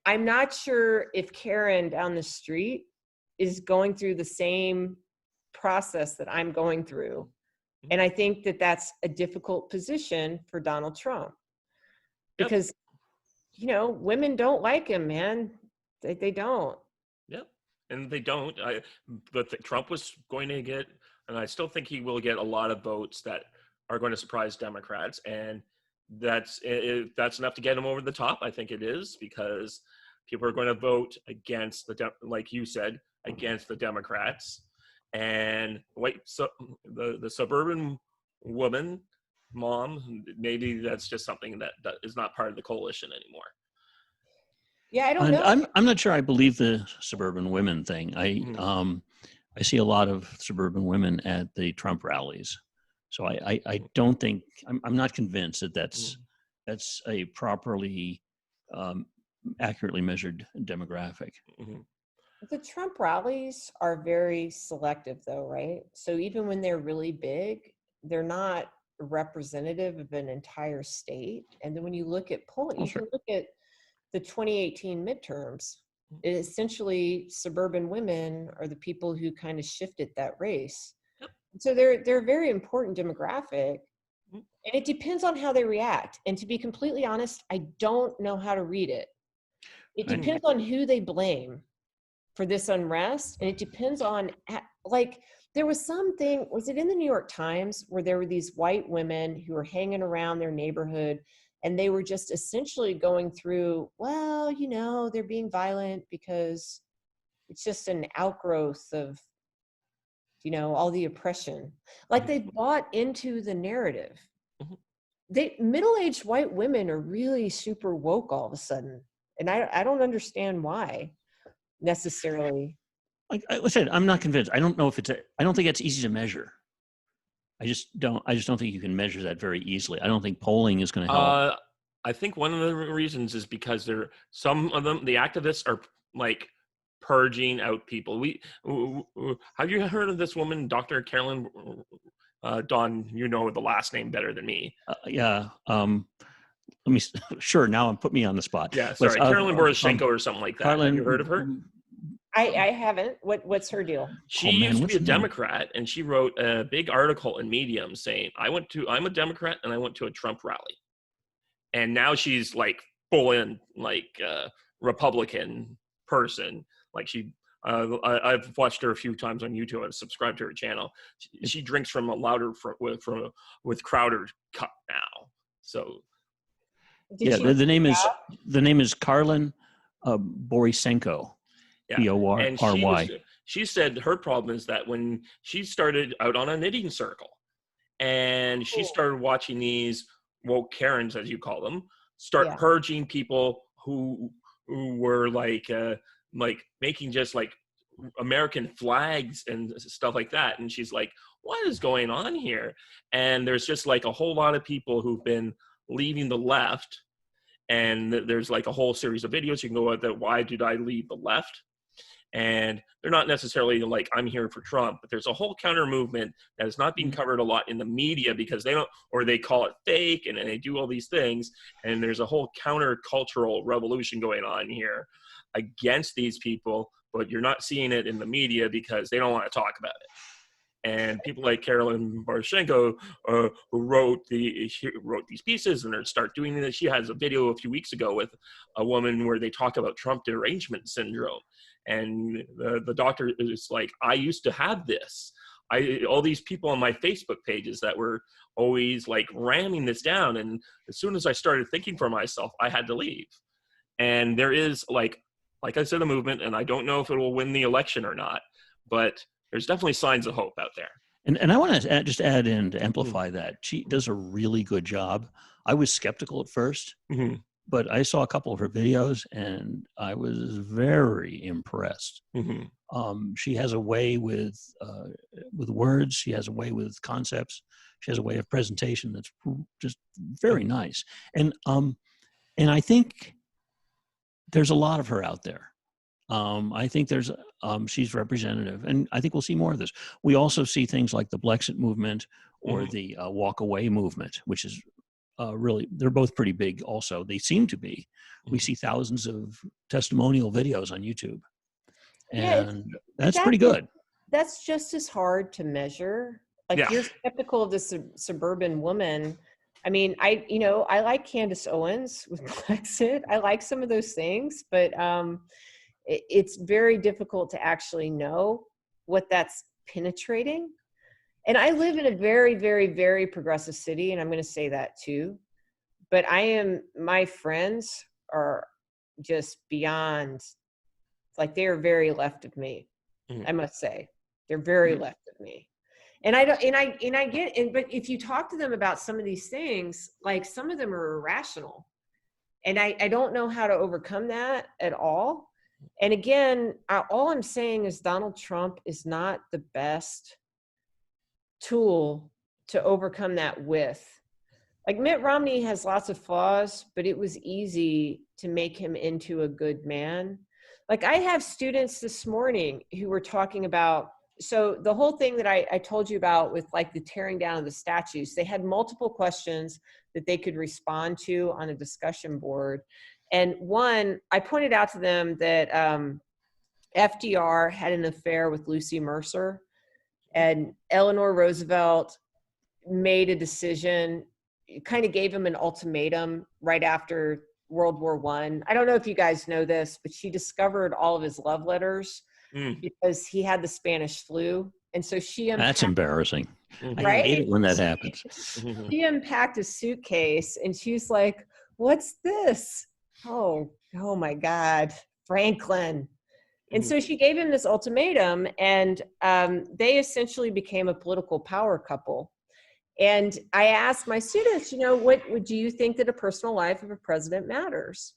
I'm not sure if Karen down the street is going through the same process that I'm going through. And I think that that's a difficult position for Donald Trump. Because, women don't like him, man. They don't. Yep. And they don't. But Trump was going to get, and I still think he will get, a lot of votes that are going to surprise Democrats. And that's enough to get him over the top. I think it is, because people are going to vote against like you said, against the Democrats. And the suburban woman, mom, maybe that's just something that is not part of the coalition anymore. Yeah, I don't And know. I'm not sure I believe the suburban women thing. I see a lot of suburban women at the Trump rallies, so I don't think I'm not convinced that that's a properly um, accurately measured demographic. Mhm. The Trump rallies are very selective, though, right? So even when they're really big, they're not representative of an entire state. And then when you look at polling, Oh, you sure. can look at the 2018 midterms. Essentially, suburban women are the people who kind of shifted that race. Yep. So they're a very important demographic, Mhm. and it depends on how they react. And to be completely honest, I don't know how to read it. It I, depends on who they blame for this unrest, and it depends on, like, there was something, was it in the New York Times, where there were these white women who were hanging around their neighborhood, and they were just essentially going through, well, they're being violent because it's just an outgrowth of all the oppression. Like, they bought into the narrative. Mhm. They middle-aged white women are really super woke all of a sudden, and I don't understand why necessarily. like I said, I'm not convinced. I don't know if I don't think it's easy to measure. I just don't think you can measure that very easily. I don't think polling is going to help. I think one of the reasons is because some of them, the activists are like purging out people. Have you heard of this woman, Dr. Carolyn Dawn? You know the last name better than me. Yeah. Let me. Sure. Now put me on the spot. Yeah, sorry, Carolyn Poroshenko or something like that. Have you heard of her? Carlin. I haven't. What's her deal? She Oh man, used to what's be a her name? Democrat, and she wrote a big article in Medium saying, I'm a Democrat, and I went to a Trump rally. And now she's like full in like Republican person. Like I've watched her a few times on YouTube. I've subscribed to her channel. She drinks from a louder with Crowder cup now. So Did Yeah, she? the name is Carlin Borisenko, yeah, and Bory. she said her problem is that when she started out on a knitting circle, and she started watching these woke Karens, as you call them, start Yeah. purging people who were like making just like American flags and stuff like that. And she's like, what is going on here? And there's just like a whole lot of people who've been leaving the left. And there's like a whole series of videos you can go at that. Why did I leave the left? And they're not necessarily like I'm here for Trump, but there's a whole counter movement that is not being covered a lot in the media because they don't, or they call it fake, and they do all these things. And there's a whole counter cultural revolution going on here against these people, but you're not seeing it in the media because they don't want to talk about it. And people like Carolyn Poroshenko, who wrote these pieces and start doing this. She has a video a few weeks ago with a woman where they talk about Trump derangement syndrome, and the doctor is like, I used to have this. All these people on my Facebook pages that were always like ramming this down, and as soon as I started thinking for myself, I had to leave. And there is like I said, a movement, and I don't know if it will win the election or not, but there's definitely signs of hope out there. And I want to just add in to amplify that. She does a really good job. I was skeptical at first, Mm-hmm. but I saw a couple of her videos and I was very impressed. Mm-hmm. She has a way with words. She has a way with concepts. She has a way of presentation that's just very nice. And I think there's a lot of her out there. I think she's representative, and I think we'll see more of this. We also see things like the Blexit movement or the Walk Away movement, which is really, they're both pretty big also. They seem to be. We see thousands of testimonial videos on YouTube, and that's pretty good. That's just as hard to measure. Like, Yeah. you're skeptical of the suburban woman. I mean, I like Candace Owens with Brexit. I like some of those things, but it's very difficult to actually know what that's penetrating. And I live in a very, very, very progressive city, and I'm going to say that too. But my friends are just beyond, like, they are very left of me. I must say, they're very left of me. And I don't, and I get, but if you talk to them about some of these things, like, some of them are irrational. And I don't know how to overcome that at all. And again, all I'm saying is Donald Trump is not the best tool to overcome that with. Like Mitt Romney has lots of flaws, but it was easy to make him into a good man. Like I have students this morning who were talking about, so the whole thing that I told you about with like the tearing down of the statues, they had multiple questions that they could respond to on a discussion board. And one, I pointed out to them that FDR had an affair with Lucy Mercer, and Eleanor Roosevelt made a decision, kind of gave him an ultimatum right after World War I. I don't know if you guys know this, but she discovered all of his love letters because he had the Spanish flu. And so That's embarrassing. I right? hate it when that happens. She unpacked a suitcase and she's like, what's this? Oh my God, Franklin. And so she gave him this ultimatum, and they essentially became a political power couple. And I asked my students, what would you think that a personal life of a president matters?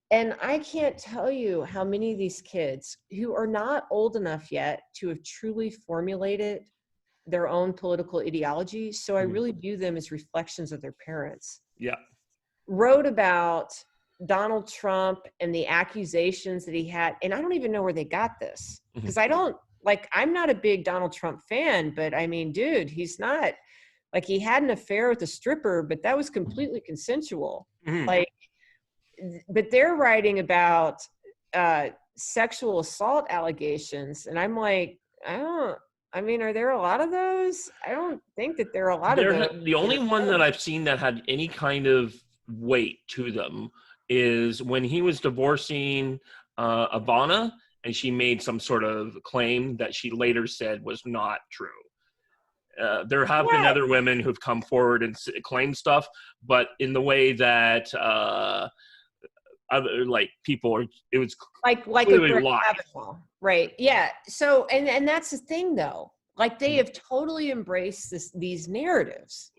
And I can't tell you how many of these kids who are not old enough yet to have truly formulated their own political ideology, so I really view them as reflections of their parents. Yeah. Wrote about Donald Trump and the accusations that he had. And I don't even know where they got this, because I'm not a big Donald Trump fan, but I mean, dude, he's not, like, he had an affair with a stripper, but that was completely consensual. Like, but they're writing about sexual assault allegations. And I'm like, are there a lot of those? I don't think that there are a lot of those. The only one that I've seen that had any kind of weight to them is when he was divorcing Ivana, and she made some sort of claim that she later said was not true. There have been other women who've come forward and claimed stuff, but in the way that other people are, it was like clearly a lies. Right? Yeah. So and that's the thing, though. Like they have totally embraced these narratives.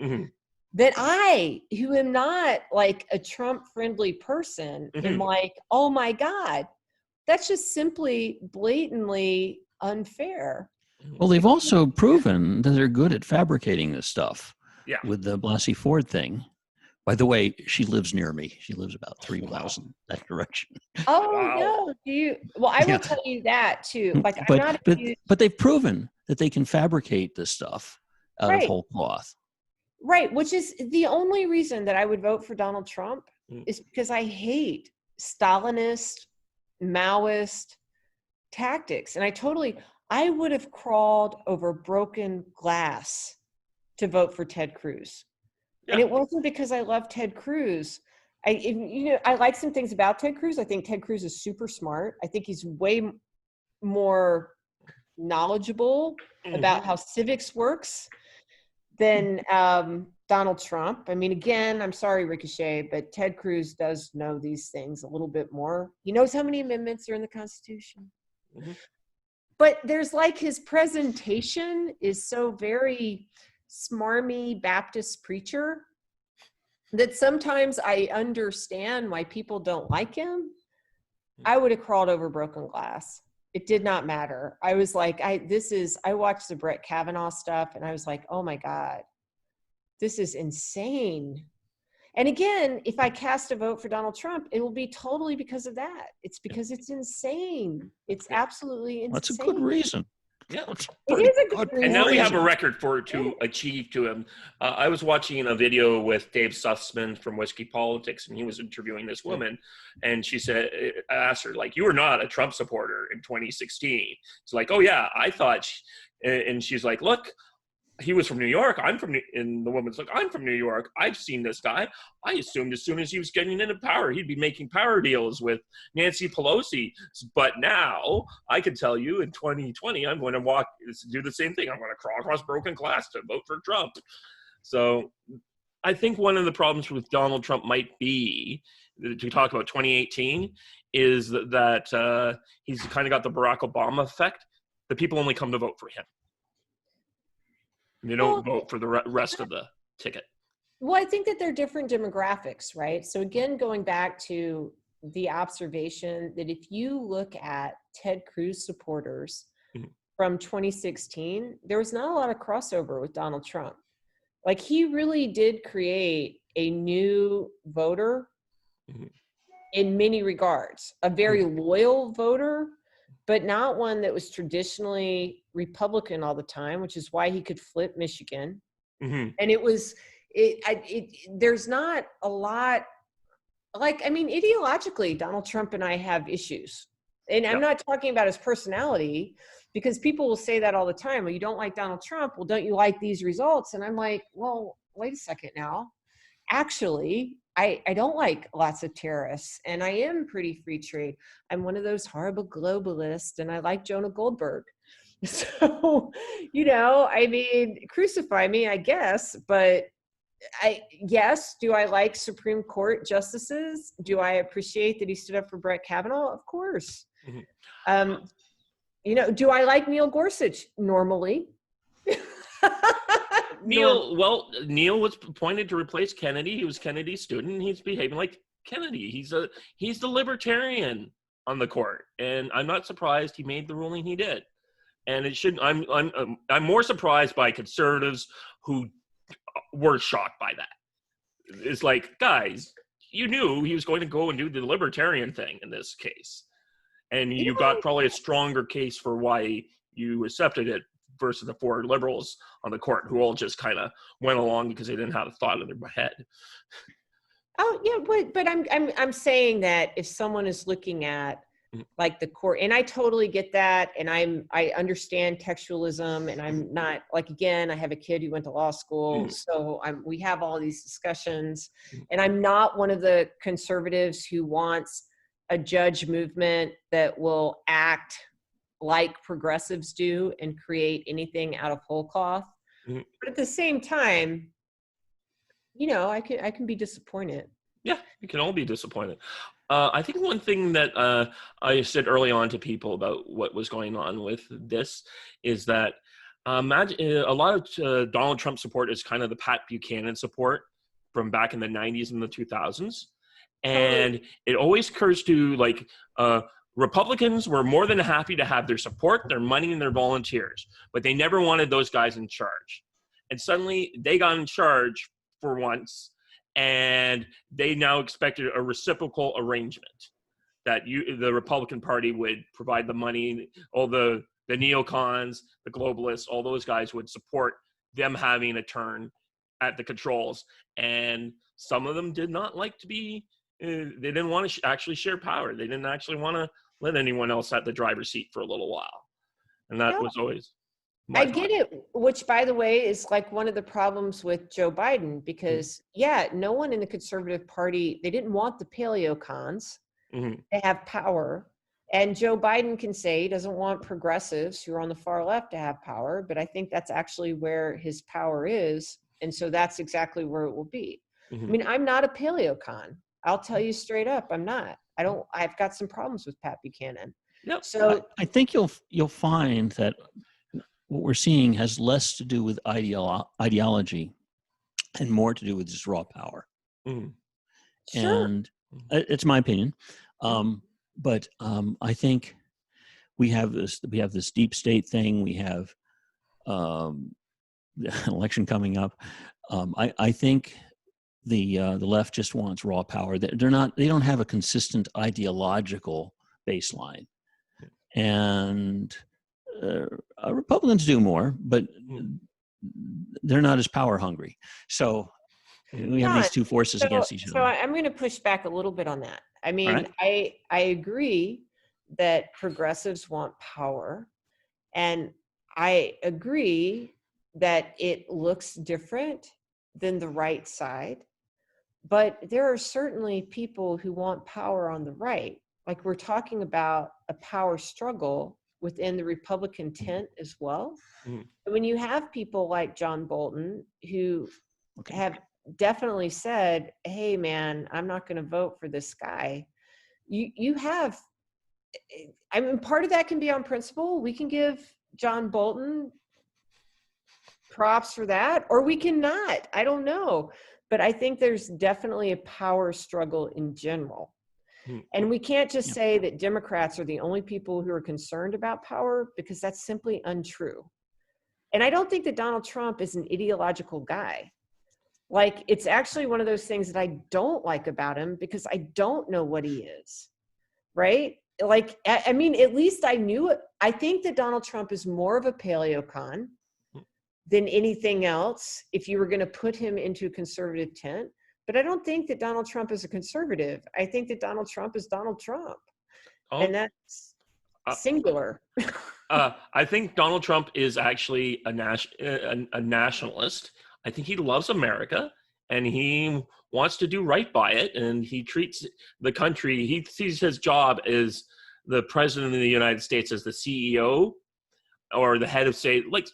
That I, who am not like a Trump friendly person, am like, oh my God, that's just simply blatantly unfair. Well, they've also proven that they're good at fabricating this stuff. Yeah. With the Blasey Ford thing. By the way, she lives near me. She lives about 3 miles in that direction. Oh, no. Well, I will tell you that too. Like, but they've proven that they can fabricate this stuff out of whole cloth. Right, which is the only reason that I would vote for Donald Trump is because I hate Stalinist, Maoist tactics. And I would have crawled over broken glass to vote for Ted Cruz. Yeah. And it wasn't because I love Ted Cruz. I like some things about Ted Cruz. I think Ted Cruz is super smart. I think he's way more knowledgeable about how civics works than Donald Trump. I mean, again, I'm sorry, Ricochet, but Ted Cruz does know these things a little bit more. He knows how many amendments are in the Constitution. But there's like his presentation is so very smarmy Baptist preacher that sometimes I understand why people don't like him. I would have crawled over broken glass. It did not matter. I was like, I watched the Brett Kavanaugh stuff and I was like, oh my God, this is insane. And again, if I cast a vote for Donald Trump, it will be totally because of that. It's because it's insane. It's absolutely insane. That's a good reason. Yeah, it is a good reason. And now we have a record to achieve to him. I was watching a video with Dave Sussman from Whiskey Politics, and he was interviewing this woman, and she said, I asked her, like, you were not a Trump supporter in 2016. It's like, oh yeah, I thought, and she's like, look, he was from New York. And the woman's like, I'm from New York. I've seen this guy. I assumed as soon as he was getting into power, he'd be making power deals with Nancy Pelosi. But now I can tell you in 2020, I'm going to do the same thing. I'm going to crawl across broken glass to vote for Trump. So I think one of the problems with Donald Trump might be, to talk about 2018, is that he's kind of got the Barack Obama effect. The people only come to vote for him. They don't vote for the rest of the ticket. Well, I think that they're different demographics, right? So again, going back to the observation that if you look at Ted Cruz supporters Mhm. from 2016, there was not a lot of crossover with Donald Trump. Like, he really did create a new voter Mhm. in many regards, a very Mhm. loyal voter, but not one that was traditionally Republican all the time, which is why he could flip Michigan. Mhm. And there's not a lot, like, I mean, ideologically, Donald Trump and I have issues. And I'm Yeah. not talking about his personality, because people will say that all the time. Well, you don't like Donald Trump. Well, don't you like these results? And I'm like, well, wait a second now. Actually, I don't like lots of terrorists, and I am pretty free trade. I'm one of those horrible globalists, and I like Jonah Goldberg. So, I mean, crucify me, I guess, but yes, do I like Supreme Court justices? Do I appreciate that he stood up for Brett Kavanaugh? Of course. Mhm. Um, do I like Neil Gorsuch normally? Neil was appointed to replace Kennedy. He was Kennedy's student, and he's behaving like Kennedy. He's the libertarian on the court, and I'm not surprised he made the ruling he did. And it shouldn't. I'm more surprised by conservatives who were shocked by that. It's like, guys, you knew he was going to go and do the libertarian thing in this case, and You you got probably a stronger case for why you accepted it versus the four liberals on the court who all just kind of went along because they didn't have a thought in their head. Oh yeah, but I'm saying that if someone is looking at Mhm. like the court, and I totally get that, and I understand textualism, and I'm not, like, again, I have a kid who went to law school, Mhm. so we have all these discussions, Mhm. and I'm not one of the conservatives who wants a judge movement that will act like progressives do and create anything out of whole cloth. Mhm. But at the same time, I can be disappointed. Yeah, you can all be disappointed. I think one thing that I said early on to people about what was going on with this is that imagine a lot of Donald Trump support is kind of the Pat Buchanan support from back in the 90s and the 2000s. Totally. And it always occurs to like Republicans were more than happy to have their support, their money, and their volunteers, but they never wanted those guys in charge. And suddenly they got in charge for once, and they now expected a reciprocal arrangement that the Republican Party would provide the money, all the neocons, the globalists, all those guys would support them having a turn at the controls. And some of them did not like to be, they didn't want to actually share power. They didn't actually want to let anyone else at the driver's seat for a little while. And that No, was always I my thought. get it, which, by the way, is like one of the problems with Joe Biden, because no one in the conservative party, they didn't want the paleocons Mm-hmm. to have power. And Joe Biden can say he doesn't want progressives who are on the far left to have power, but I think that's actually where his power is. And so that's exactly where it will be. I Mm-hmm. mean, I'm not a paleocon. I'll tell you straight up, I'm not. I've got some problems with Pat Buchanan. Yep. So I think you'll find that what we're seeing has less to do with ideology and more to do with just raw power. Mm-hmm. sure. And it's my opinion, but I think we have this deep state thing. We have the election coming up. I think the left just wants raw power. They don't have a consistent ideological baseline, and Republicans do more, but they're not as power hungry. So we have John, these two forces against each so other. I'm going to push back a little bit on that. I All mean, right. I agree that progressives want power, and I agree that it looks different than the right side. But there are certainly people who want power on the right. Like, we're talking about a power struggle within the Republican tent as well. Mm-hmm. And when you have people like John Bolton who Okay. have definitely said, hey man, I'm not going to vote for this guy, you have, I mean, part of that can be on principle. We can give John Bolton props for that, or we cannot. I don't know. but I think there's definitely a power struggle in general. And we can't just say that Democrats are the only people who are concerned about power, because that's simply untrue. And I don't think that Donald Trump is an ideological guy. Like, it's actually one of those things that I don't like about him, because I don't know what he is, right? Like, I mean, at least I knew it. I think that Donald Trump is more of a paleocon than anything else if you were going to put him into a conservative tent. But I don't think that Donald Trump is a conservative. I think that Donald Trump is Donald Trump. And that's singular. I think Donald Trump is actually a nationalist. I think he loves America, and he wants to do right by it, and he treats the country, he sees his job as the president of the United States as the CEO or the head of state. Like,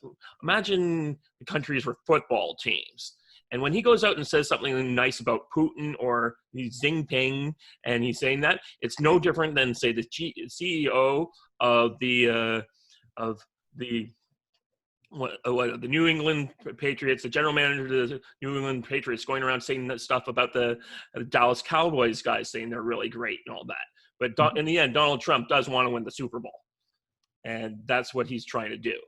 imagine the countries were football teams. And when he goes out and says something nice about Putin or Xi Jinping, and he's saying that, it's no different than, say, the CEO of the New England Patriots, the general manager of the New England Patriots, going around saying that stuff about the Dallas Cowboys guys, saying they're really great and all that. But in the end, Donald Trump does want to win the Super Bowl, and that's what he's trying to do.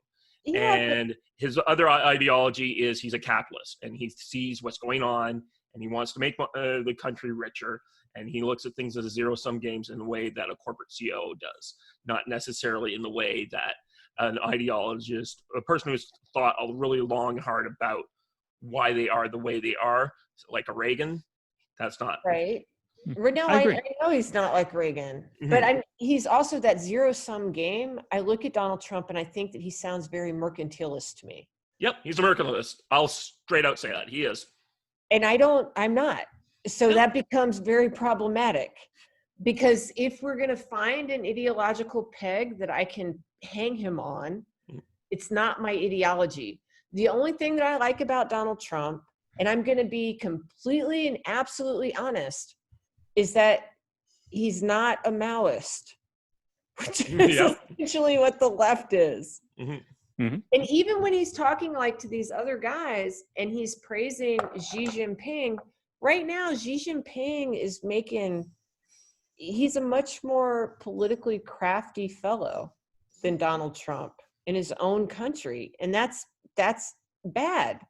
Yeah, And his other ideology is he's a capitalist, and he sees what's going on, and he wants to make the country richer, and he looks at things as zero-sum games in the way that a corporate CEO does, not necessarily in the way that an ideologist, a person who's thought a really long and hard about why they are the way they are, like a Reagan. That's not right. No, I I agree. know he's not like Reagan, but he's also that zero-sum game. I look at Donald Trump and I think that he sounds very mercantilist to me. Yep, he's a mercantilist. I'll straight out say that. He is. And I'm not. So that becomes very problematic, because if we're going to find an ideological peg that I can hang him on, it's not my ideology. The only thing that I like about Donald Trump, and I'm going to be completely and absolutely honest, is that he's not a Maoist, which is essentially what the left is. And even when he's talking like to these other guys and he's praising Xi Jinping, right now Xi Jinping is he's a much more politically crafty fellow than Donald Trump in his own country. And that's bad.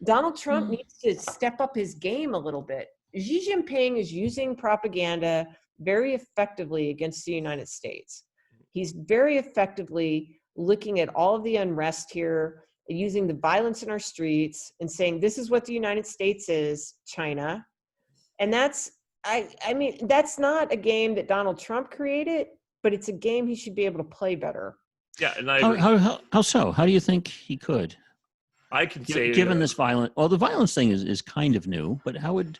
Donald Trump needs to step up his game a little bit. Xi Jinping is using propaganda very effectively against the United States. He's very effectively looking at all of the unrest here, using the violence in our streets and saying, this is what the United States is, China. And that's, I mean, that's not a game that Donald Trump created, but it's a game he should be able to play better. Yeah, and I agree. How so? How do you think he could? I can say, given this the violence thing is kind of new, but how would,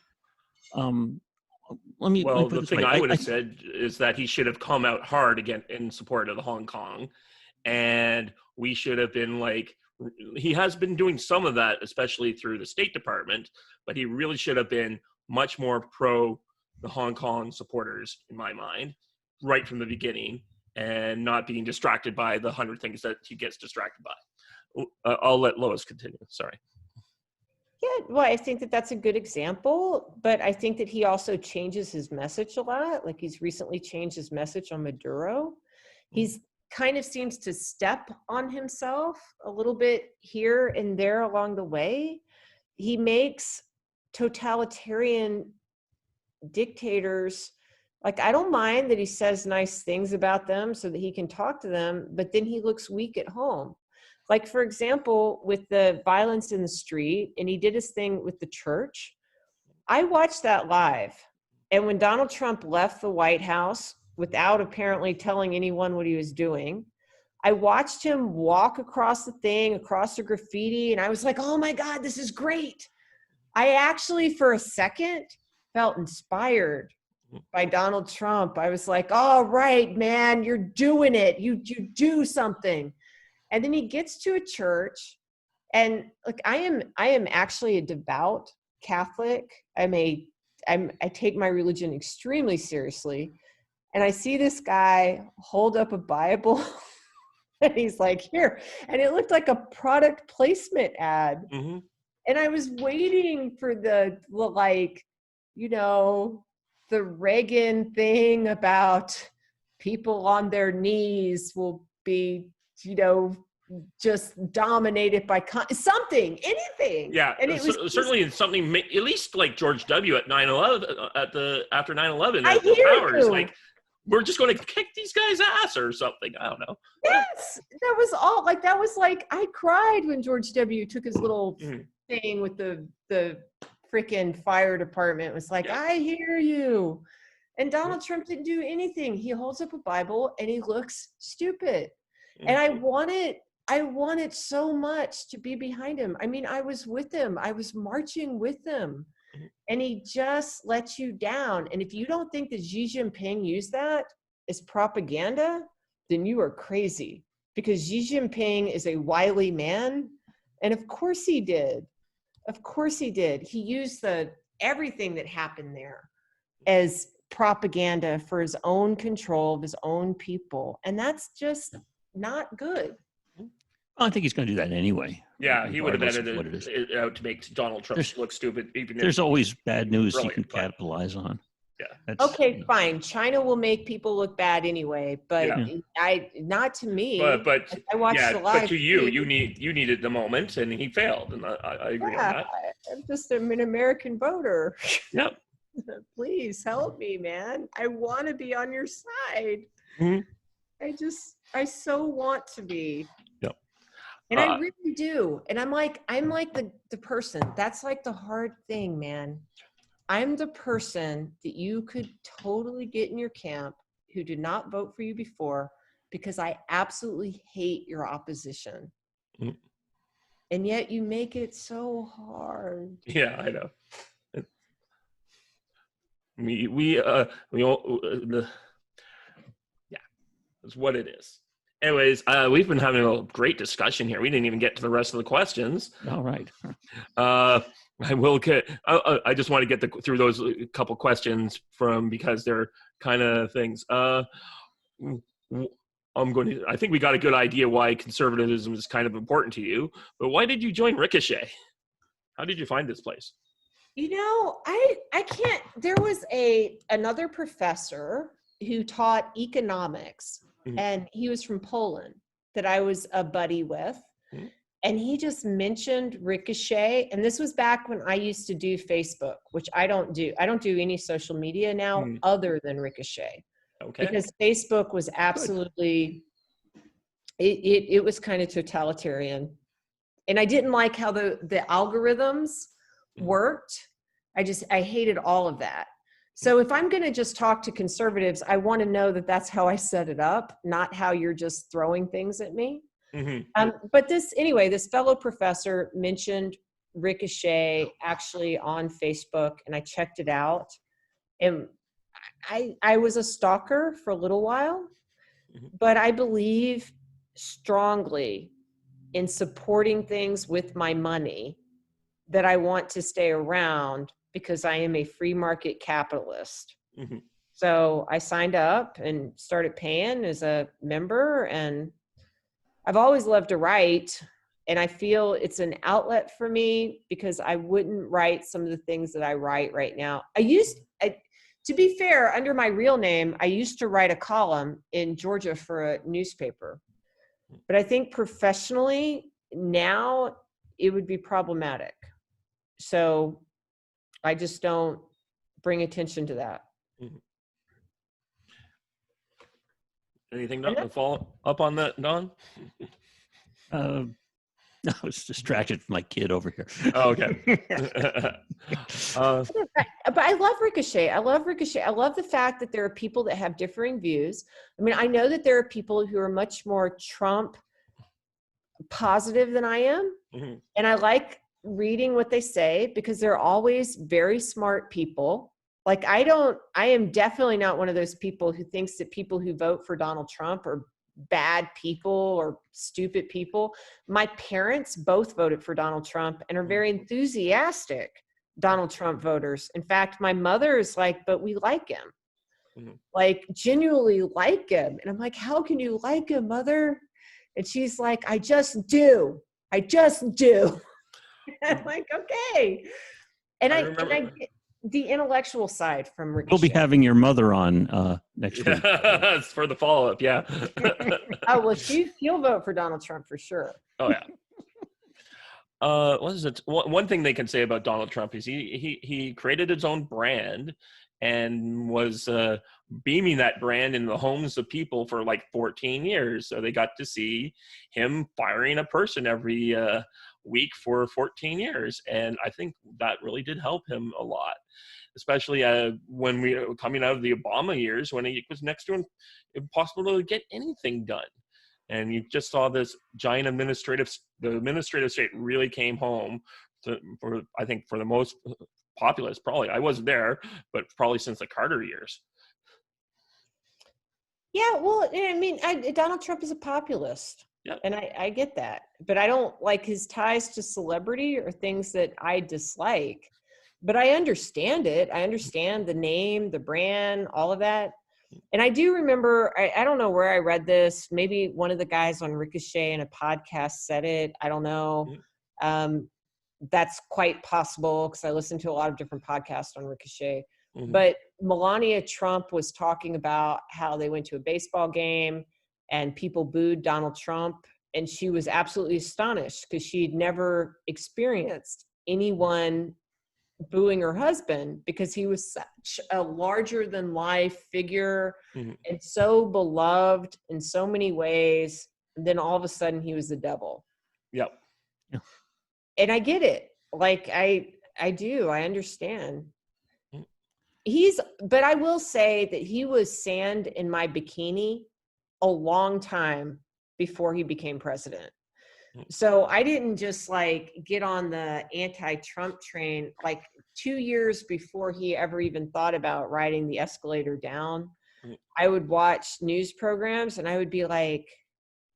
let me put it the this thing way. I would have said is that he should have come out hard again in support of the Hong Kong, and we should have been like, he has been doing some of that, especially through the State Department, but he really should have been much more pro the Hong Kong supporters, in my mind, right from the beginning, and not being distracted by the 100 things that he gets distracted by. I'll let Lois continue. Sorry. Yeah, well, I think that that's a good example, but I think that he also changes his message a lot. Like, he's recently changed his message on Maduro. He's kind of seems to step on himself a little bit here and there along the way. He makes totalitarian dictators, like, I don't mind that he says nice things about them so that he can talk to them, but then he looks weak at home. Like, for example, with the violence in the street, and he did his thing with the church. I watched that live. And when Donald Trump left the White House without apparently telling anyone what he was doing, I watched him walk across the thing, across the graffiti, and I was like, oh my God, this is great. I actually, for a second, felt inspired by Donald Trump. I was like, all right, man, you're doing it. You do something. And then he gets to a church, and like, I am actually a devout Catholic. I take my religion extremely seriously. And I see this guy hold up a Bible and he's like, here. And it looked like a product placement ad. And I was waiting for the like, you know, the Reagan thing about people on their knees will be, you know, just dominated by something, anything. Yeah, And it was just, certainly something, at least like George W. at 9/11, after 9/11, I at the hear towers, you. like, we're just going to kick these guys' ass or something. I don't know. Yes, that was all. Like that was like I cried when George W. took his little thing with the freaking fire department. It was like, Yeah. I hear you. And Donald Trump didn't do anything. He holds up a Bible and he looks stupid. And I wanted so much to be behind him. I mean, I was with him. I was marching with him. And he just lets you down. And if you don't think that Xi Jinping used that as propaganda, then you are crazy. Because Xi Jinping is a wily man. And of course he did. Of course he did. He used everything that happened there as propaganda for his own control of his own people. And that's just not good. I think he's going to do that anyway. Yeah, he would have regardless of edited what it is. it out to make Donald Trump look stupid. Even There's always bad news you can brilliant, capitalize on. Yeah. Okay, fine. China will make people look bad anyway, but not to me. But I watched the live. but to you needed the moment, and he failed, and I agree on that. I'm just an American voter. Yep. Please help me, man. I want to be on your side. I so want to be. Yep. And I really do. And I'm like the person. That's like the hard thing, man. I'm the person that you could totally get in your camp who did not vote for you before because I absolutely hate your opposition. And yet you make it so hard. Yeah, I know. We all, that's what it is. Anyways, we've been having a great discussion here. We didn't even get to the rest of the questions. All right. I will get. I just want to get through those couple questions because they're kind of things. I think we got a good idea why conservatism is kind of important to you. But why did you join Ricochet? How did you find this place? You know, I can't. There was another professor who taught economics, and he was from Poland that I was a buddy with. And he just mentioned Ricochet. And this was back when I used to do Facebook, which I don't do. I don't do any social media now other than Ricochet. Okay. Because Facebook was absolutely, it was kind of totalitarian. And I didn't like how the algorithms worked. I hated all of that. So if I'm going to just talk to conservatives, I want to know that that's how I set it up, not how you're just throwing things at me. But this fellow professor mentioned Ricochet actually on Facebook, and I checked it out. And I was a stalker for a little while, but I believe strongly in supporting things with my money that I want to stay around because I am a free market capitalist. So I signed up and started paying as a member, and I've always loved to write, and I feel it's an outlet for me because I wouldn't write some of the things that I write right now. To be fair, under my real name, I used to write a column in Georgia for a newspaper, but I think professionally now it would be problematic. So I just don't bring attention to that. Anything to follow up on that, Don? I was distracted from my kid over here. Oh, okay. But I love Ricochet. I love the fact that there are people that have differing views. I mean, I know that there are people who are much more Trump positive than I am. And I like reading what they say because they're always very smart people. Like I am definitely not one of those people who thinks that people who vote for Donald Trump are bad people or stupid people. My parents both voted for Donald Trump and are very enthusiastic Donald Trump voters. In fact, my mother is like, but we like him. Like genuinely like him. And I'm like, how can you like him, mother? And she's like, I just do. I'm like, okay. And I I remember. get the intellectual side from We'll be Ricochet. having your mother on next week. For the follow-up, yeah. Oh, well, she'll vote for Donald Trump for sure. Oh yeah. What is it? One thing they can say about Donald Trump is he created his own brand and was beaming that brand in the homes of people for like 14 years. So they got to see him firing a person every week for 14 years. And I think that really did help him a lot, especially when we were coming out of the Obama years, when it was next to impossible to get anything done. And you just saw this giant the administrative state really came home for I think for the most populace, probably. I wasn't there, but probably since the Carter years. Yeah, well, I mean, Donald Trump is a populist. Yeah. And I get that. But I don't like his ties to celebrity or things that I dislike. But I understand it. I understand the name, the brand, all of that. And I do remember, I don't know where I read this. Maybe one of the guys on Ricochet in a podcast said it. I don't know. That's quite possible because I listen to a lot of different podcasts on Ricochet. Mm-hmm. But Melania Trump was talking about how they went to a baseball game and people booed Donald Trump. And she was absolutely astonished because she'd never experienced anyone booing her husband because he was such a larger than life figure and so beloved in so many ways. And then all of a sudden he was the devil. Yep. Yeah. And I get it. Like I do, I understand. But I will say that he was sand in my bikini a long time before he became president. So I didn't just like get on the anti-Trump train like 2 years before he ever even thought about riding the escalator down. I would watch news programs and I would be like,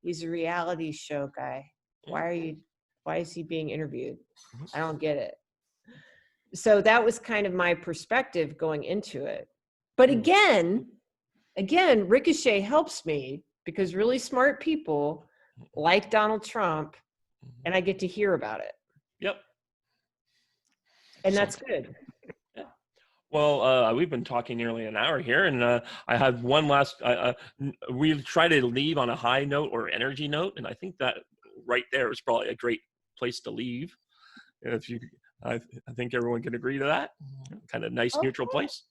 he's a reality show guy. Why is he being interviewed? I don't get it. So that was kind of my perspective going into it. But again, Ricochet helps me because really smart people like Donald Trump, and I get to hear about it. Yep. And that's good. Yeah. Well, we've been talking nearly an hour here, and I have one last. We try to leave on a high note or energy note, and I think that right there is probably a great place to leave. If you, I think everyone can agree to that. Kind of nice, neutral place.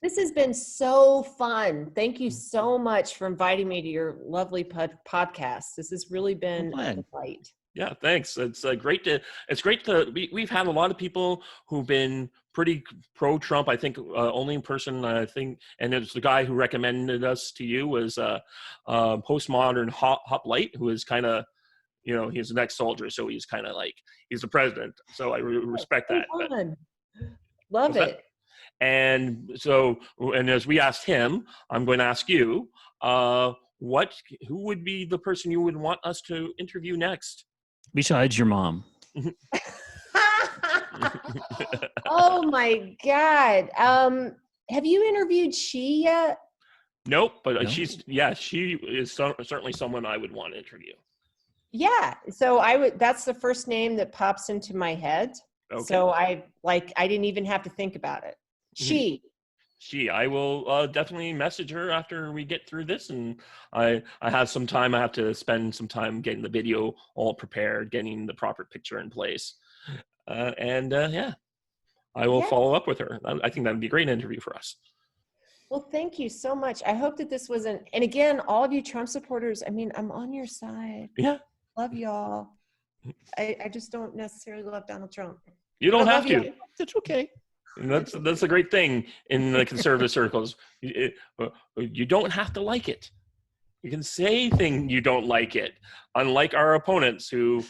This has been so fun. Thank you so much for inviting me to your lovely podcast. This has really been a delight. Yeah, thanks. It's great to. We've had a lot of people who've been pretty pro-Trump. I think only person I think, and it's the guy who recommended us to you was postmodern Hop Light, who is kind of, he's an ex-soldier, so he's kind of like he's the president. So I respect that. Love it. And so, and as we asked him, I'm going to ask you, who would be the person you would want us to interview next? Besides your mom. Oh my God. Have you interviewed she yet? Nope, but No. she is certainly someone I would want to interview. Yeah. So that's the first name that pops into my head. Okay. So I didn't even have to think about it. I will definitely message her after we get through this, and I have some time. I have to spend some time getting the video all prepared, getting the proper picture in place, I will follow up with her. I think that would be a great interview for us. Well, thank you so much. I hope that this wasn't, and again, all of you Trump supporters, I mean, I'm on your side. Yeah. Love y'all. I just don't necessarily love Donald Trump. You don't have to. That's okay. And that's a great thing in the conservative circles. You don't have to like it. You can say things you don't like it, unlike our opponents who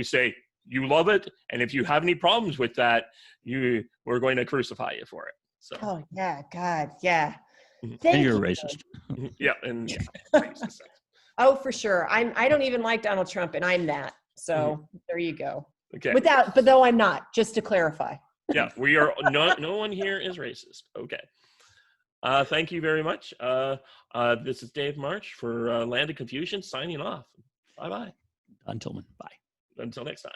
say you love it, and if you have any problems with that, we're going to crucify you for it. So. Oh yeah, God, yeah. And you're a racist. Yeah, and yeah, racist. Oh, for sure. I don't even like Donald Trump, and I'm that. So there you go. Okay. But though I'm not, just to clarify. Yeah, we are no one here is racist. Okay. Thank you very much. This is Dave March for Land of Confusion signing off. Bye-bye. Until next time.